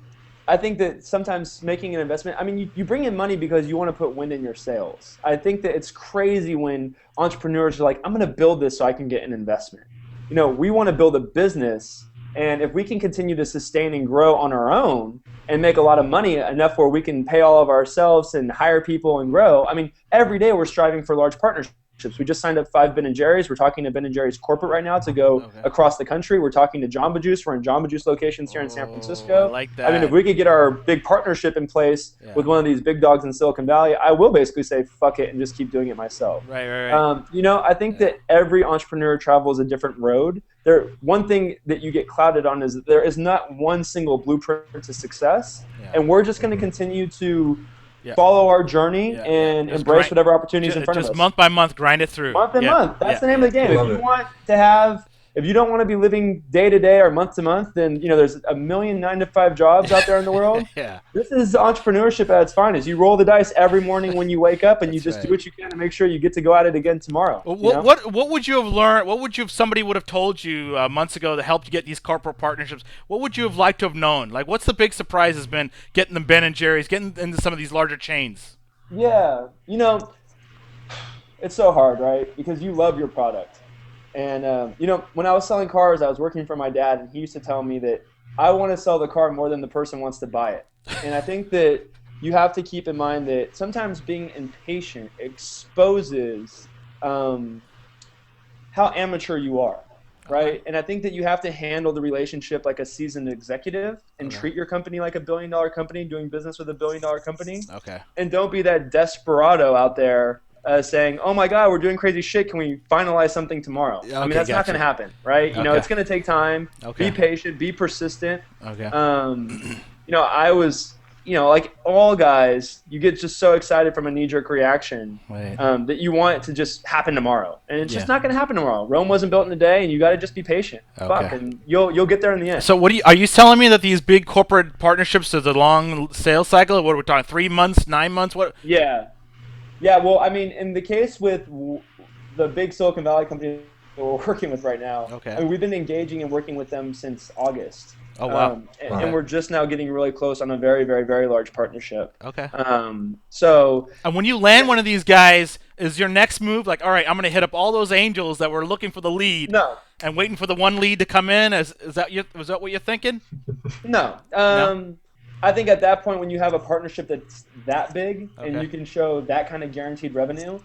I think that sometimes making an investment, I mean, you bring in money because you want to put wind in your sails. I think that it's crazy when entrepreneurs are like, I'm going to build this so I can get an investment. We want to build a business, and if we can continue to sustain and grow on our own and make a lot of money, enough where we can pay all of ourselves and hire people and grow, I mean, every day we're striving for large partnerships. We just signed up 5 Ben & Jerry's. We're talking to Ben & Jerry's corporate right now to go across the country. We're talking to Jamba Juice. We're in Jamba Juice locations here in San Francisco. I like that. I mean, if we could get our big partnership in place with one of these big dogs in Silicon Valley, I will basically say fuck it and just keep doing it myself. Right. I think that every entrepreneur travels a different road. One thing that you get clouded on is that there is not one single blueprint to success, and we're just going to continue to follow our journey and embrace whatever opportunities in front of us. Just month by month, grind it through. Month and month. That's the name of the game. If you don't want to be living day to day or month to month, then there's a million 9-to-5 jobs out there in the world. This is entrepreneurship at its finest. You roll the dice every morning when you wake up, and you just do what you can to make sure you get to go at it again tomorrow. What would you have learned? What would you, if somebody would have told you months ago that helped you get these corporate partnerships? What would you have liked to have known? Like, what's the big surprise has been getting them Ben and Jerry's, getting into some of these larger chains? Yeah, it's so hard, right? Because you love your product. And, when I was selling cars, I was working for my dad, and he used to tell me that I want to sell the car more than the person wants to buy it. And I think that you have to keep in mind that sometimes being impatient exposes how amateur you are, right? And I think that you have to handle the relationship like a seasoned executive and treat your company like a billion-dollar company, doing business with a billion-dollar company. And don't be that desperado out there saying, "Oh my God, we're doing crazy shit. Can we finalize something tomorrow?" I mean, that's not going to happen, right? It's going to take time. Be patient. Be persistent. I was, like all guys, you get just so excited from a knee-jerk reaction that you want it to just happen tomorrow, and it's just not going to happen tomorrow. Rome wasn't built in a day, and you got to just be patient. And you'll get there in the end. So, are you telling me that these big corporate partnerships is a long sales cycle? What are we talking? 3 months, 9 months? What? Yeah, well, I mean, in the case with the big Silicon Valley company that we're working with right now, I mean, we've been engaging and working with them since August. Oh, wow. And we're just now getting really close on a very, very, very large partnership. And when you land one of these guys, is your next move like, all right, I'm going to hit up all those angels that were looking for the lead and waiting for the one lead to come in? Was that what you're thinking? No. I think at that point, when you have a partnership that's that big and you can show that kind of guaranteed revenue,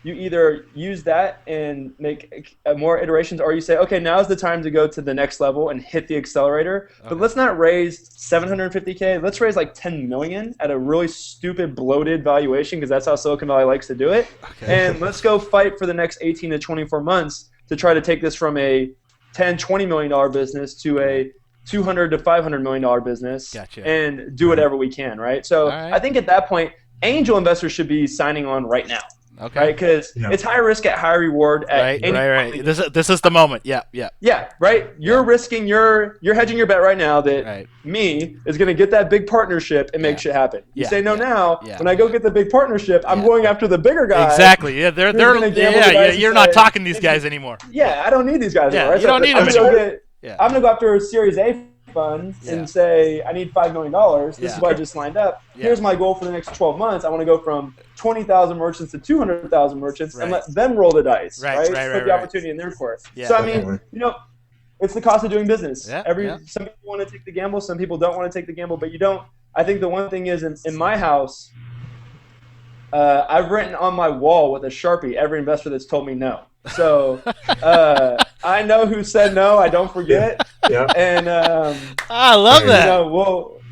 you either use that and make more iterations, or you say, okay, now's the time to go to the next level and hit the accelerator. But let's not raise $750K. Let's raise like $10 million at a really stupid, bloated valuation, because that's how Silicon Valley likes to do it. And let's go fight for the next 18 to 24 months to try to take this from a $10-20 million business to a $200 to $500 million business and do whatever we can, right? So I think at that point, angel investors should be signing on right now. Right? Because it's high risk at high reward. At right. This is the moment. Yeah, right? You're risking, you're hedging your bet right now that me is going to get that big partnership and make shit happen. You say no now. When I go get the big partnership, I'm going after the bigger guy. Exactly. Yeah, you're not talking to these guys anymore. Yeah, I don't need these guys anymore. You don't need them. I'm going to go after a Series A fund and say, I need $5 million. This is what I just lined up. Here's my goal for the next 12 months. I want to go from 20,000 merchants to 200,000 merchants and let them roll the dice, right? Put the opportunity in their court. So, I mean, it's the cost of doing business. Some people want to take the gamble. Some people don't want to take the gamble, but you don't. I think the one thing is in my house, I've written on my wall with a Sharpie every investor that's told me no. So I know who said no. I don't forget. And I love that.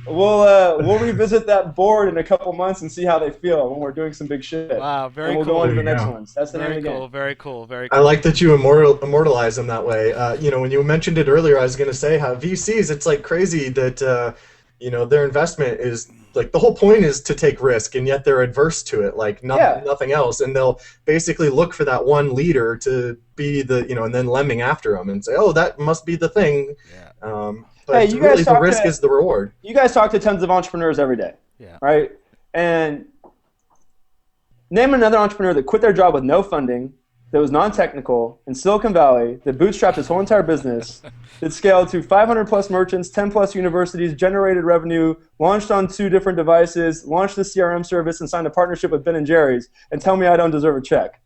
We'll revisit that board in a couple months and see how they feel when we're doing some big shit. Wow, very cool. And we'll go on to the next ones. That's the name of the game. Very cool. I like that you immortalize them that way. When you mentioned it earlier, I was going to say how VCs, it's like crazy that their investment is like, the whole point is to take risk, and yet they're adverse to it, like nothing else. And they'll basically look for that one leader to be the, and then lemming after them and say, oh, that must be the thing. But hey, really the risk is the reward. You guys talk to tons of entrepreneurs every day, right? And name another entrepreneur that quit their job with no funding, that was non-technical, in Silicon Valley, that bootstrapped his whole entire business, that scaled to 500 plus merchants, 10 plus universities, generated revenue, launched on 2 different devices, launched the CRM service, and signed a partnership with Ben & Jerry's, and tell me I don't deserve a check.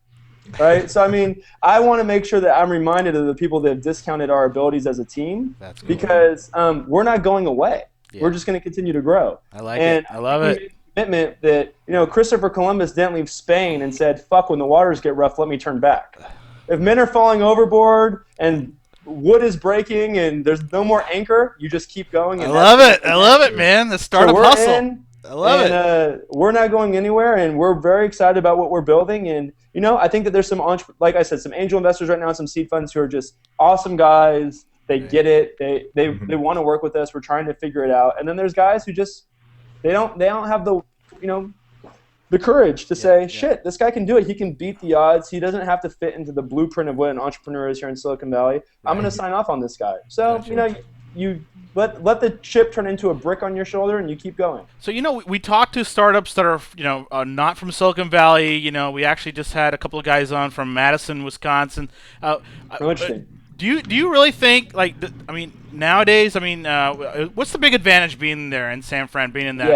Right? So, I mean, I want to make sure that I'm reminded of the people that have discounted our abilities as a team, because we're not going away. We're just going to continue to grow. I like it. I love it. Commitment that, Christopher Columbus didn't leave Spain and said, fuck, when the waters get rough, let me turn back. If men are falling overboard and wood is breaking and there's no more anchor, you just keep going. And I love it, man. The startup hustle. I love it. We're not going anywhere, and we're very excited about what we're building. And, I think that there's some, like I said, some angel investors right now and some seed funds who are just awesome guys. They get it. They want to work with us. We're trying to figure it out. And then there's guys who just, they don't have the the courage to say, shit, this guy can do it. He can beat the odds. He doesn't have to fit into the blueprint of what an entrepreneur is here in Silicon Valley. Right. I'm going to sign off on this guy. So, you let the chip turn into a brick on your shoulder and you keep going. So, we talked to startups that are, not from Silicon Valley. We actually just had a couple of guys on from Madison, Wisconsin. Interesting. Do you really think, nowadays, what's the big advantage being there in San Fran, being in that?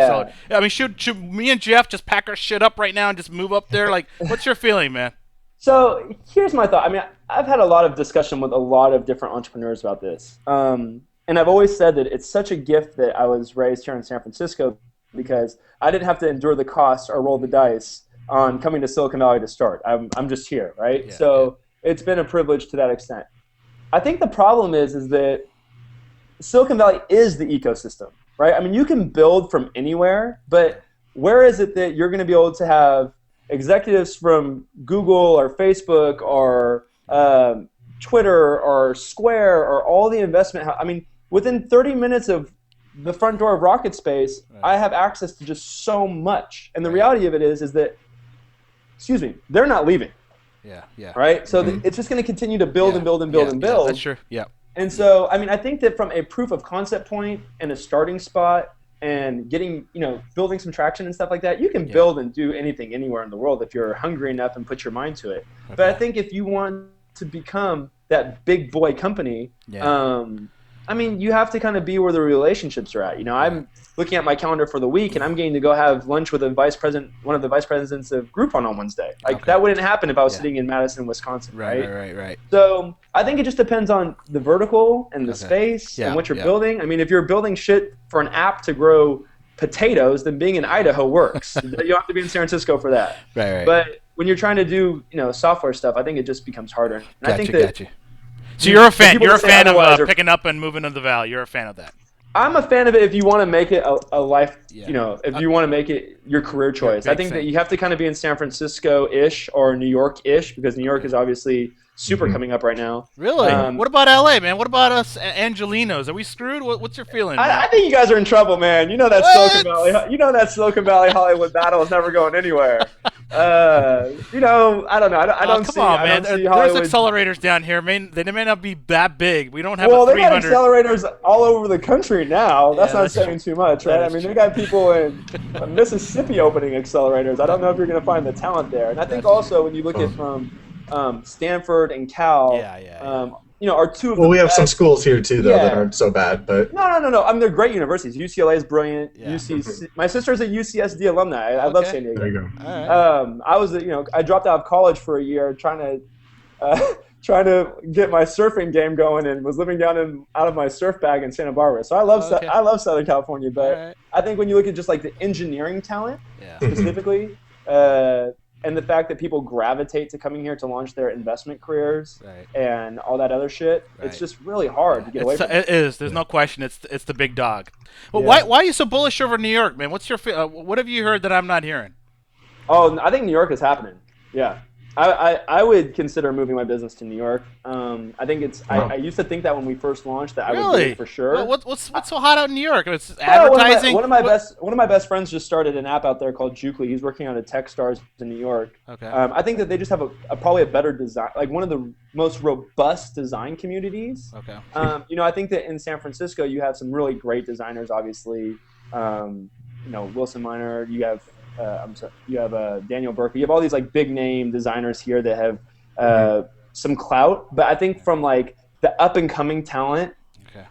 Yeah. So, should me and Jeff just pack our shit up right now and just move up there? Like, what's your feeling, man? So here's my thought. I've had a lot of discussion with a lot of different entrepreneurs about this. And I've always said that it's such a gift that I was raised here in San Francisco because I didn't have to endure the cost or roll the dice on coming to Silicon Valley to start. I'm just here, right? It's been a privilege to that extent. I think the problem is that Silicon Valley is the ecosystem, right? You can build from anywhere, but where is it that you're going to be able to have executives from Google or Facebook or Twitter or Square or all the investment? Within 30 minutes of the front door of Rocket Space, I have access to just so much. And the reality of it is that, they're not leaving. Yeah. Right? So it's just going to continue to build and build and build and build. Yeah, that's true. Yeah. And so, I think that from a proof of concept point and a starting spot and getting, building some traction and stuff like that, you can build and do anything anywhere in the world if you're hungry enough and put your mind to it. Okay. But I think if you want to become that big boy company, you have to kind of be where the relationships are at. I'm looking at my calendar for the week, and I'm getting to go have lunch with one of the vice presidents of Groupon on Wednesday. That wouldn't happen if I was sitting in Madison, Wisconsin, right? So I think it just depends on the vertical and the space and what you're building. If you're building shit for an app to grow potatoes, then being in Idaho works. You don't have to be in San Francisco for that. Right. But when you're trying to do software stuff, I think it just becomes harder. And I think that. So you're a fan. You're a fan of picking up and moving to the Valley. You're a fan of that. I'm a fan of it if you want to make it a life, if you want to make it your career choice. I think that you have to kind of be in San Francisco-ish or New York-ish because New York is obviously super coming up right now. Really? What about LA, man? What about us Angelinos? Are we screwed? What's your feeling? I think you guys are in trouble, man. That Silicon Valley Hollywood battle is never going anywhere. I don't know. I don't see. Come on, man. There's accelerators down here. They may not be that big. We don't have a 300. They got accelerators all over the country now. That's not saying too much, right? They got people in Mississippi opening accelerators. I don't know if you're going to find the talent there. And I think also when you look at from Stanford and Cal, are two of the we have some schools here too though that aren't so bad, but no. They're great universities. UCLA is brilliant. My sister's a UCSD alumni. I love San Diego. There you go. All right. I dropped out of college for a year trying to get my surfing game going and was living out of my surf bag in Santa Barbara. So I love Southern California, but I think when you look at just like the engineering talent specifically. And the fact that people gravitate to coming here to launch their investment careers and all that other shit, it's just really hard to get away from. It is. There's no question. It's the big dog. Well, why are you so bullish over New York, man? What's your what have you heard that I'm not hearing? Oh, I think New York is happening. Yeah. I would consider moving my business to New York. I think it's. I used to think that when we first launched that I would do it for sure. Well, what's so hot out in New York? It's advertising. One of my best friends just started an app out there called Jukely. He's working on a Techstars in New York. Okay. I think that they just have probably a better design, like one of the most robust design communities. Okay. I think that in San Francisco you have some really great designers. Obviously, Wilson Miner. You have Daniel Burke. You have all these like big name designers here that have some clout. But I think from like the up and coming talent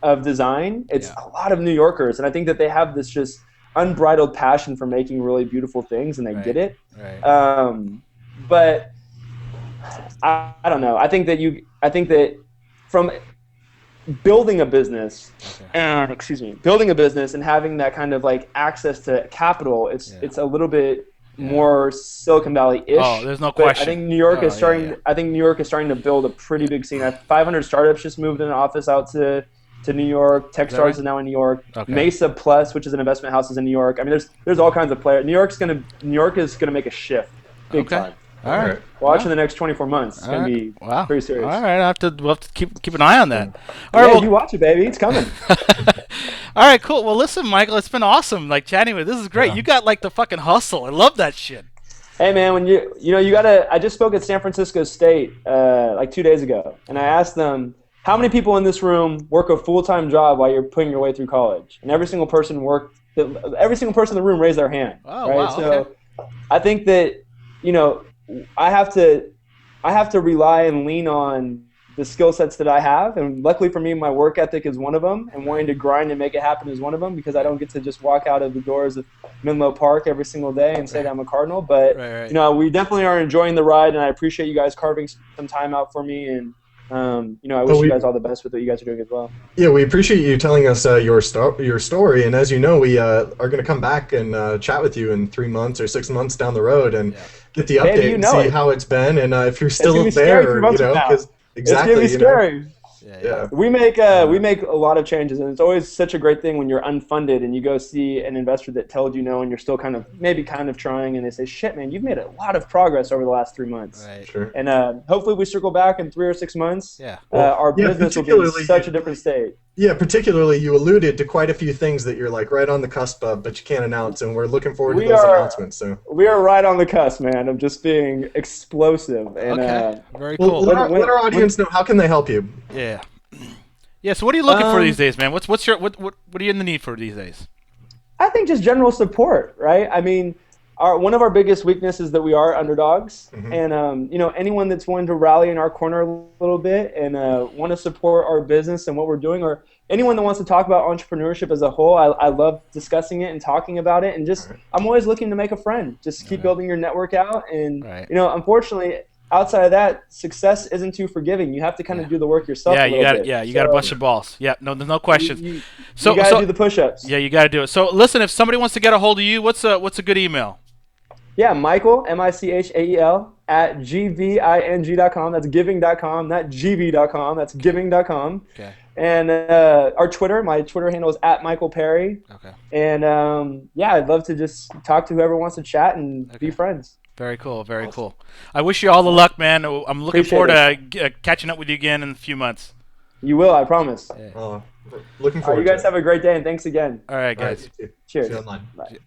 of design, it's a lot of New Yorkers, and I think that they have this just unbridled passion for making really beautiful things, and they get it. Right. But I don't know. I think that from building a business and having that kind of like access to capital, it's a little bit more Silicon Valley-ish. Oh, there's no question. I think New York is starting. I think New York is starting to build a pretty big scene. 500 startups just moved an office out to New York. Techstars is now in New York. Okay. Mesa Plus, which is an investment house, is in New York. There's all kinds of players. New York is gonna make a shift big time. All right. Watch in the next 24 months. It's going to be pretty serious. All right. We'll have to keep an eye on that. All right. You watch it, baby. It's coming. All right, cool. Well, listen, Michael, it's been awesome, like chatting with you. This is great. Yeah. You got like the fucking hustle. I love that shit. Hey man, when you gotta. I just spoke at San Francisco State like 2 days ago, and I asked them how many people in this room work a full-time job while you're putting your way through college, and every single person in the room raised their hand. Oh, right? wow. So Okay. I think that I have to rely and lean on the skill sets that I have, and luckily for me, my work ethic is one of them, and wanting to grind and make it happen is one of them, because I don't get to just walk out of the doors of Menlo Park every single day and say that I'm a Cardinal. But Right. we definitely are enjoying the ride, and I appreciate you guys carving some time out for me, and I wish you guys all the best with what you guys are doing as well. Yeah, we appreciate you telling us your story, and as you know, we are going to come back and chat with you in 3 months or 6 months down the road and get the update and see how it's been, and if you're still there, because exactly, it's gonna be scary. Yeah. We make a lot of changes, and it's always such a great thing when you're unfunded and you go see an investor that told you no, and you're still kind of trying, and they say, "Shit, man, you've made a lot of progress over the last 3 months." Right. Sure. And hopefully we circle back in 3 or 6 months. Yeah. Our business will be in such a different state. Yeah, particularly you alluded to quite a few things that you're like right on the cusp of, but you can't announce, and we're looking forward to those announcements. So we are right on the cusp, man, of just being explosive. And, okay. Very cool. Let our audience know, how can they help you? Yeah. Yeah. So what are you looking for these days, man? What are you in the need for these days? I think just general support, right? I mean, one of our biggest weaknesses is that we are underdogs, and anyone that's willing to rally in our corner a little bit and want to support our business and what we're doing, or anyone that wants to talk about entrepreneurship as a whole, I love discussing it and talking about it, and just I'm always looking to make a friend. Just keep building your network out, and unfortunately, outside of that, success isn't too forgiving. You have to kind of do the work yourself. Yeah, you got to bust your balls. Yeah, no, there's no question. You got to do the push-ups. Yeah, you got to do it. So listen, if somebody wants to get a hold of you, what's a good email? Yeah, Micheal, Michael, at gving.com. That's giving.com, not gv.com. That's giving.com. Okay. And my Twitter handle is at Michael Perry. Okay. And I'd love to just talk to whoever wants to chat and be friends. Very cool, very cool. I wish you all the luck, man. I'm looking forward to catching up with you again in a few months. You will, I promise. Looking forward. You guys have a great day, and thanks again. All right, guys. All right, cheers. See you online. Bye.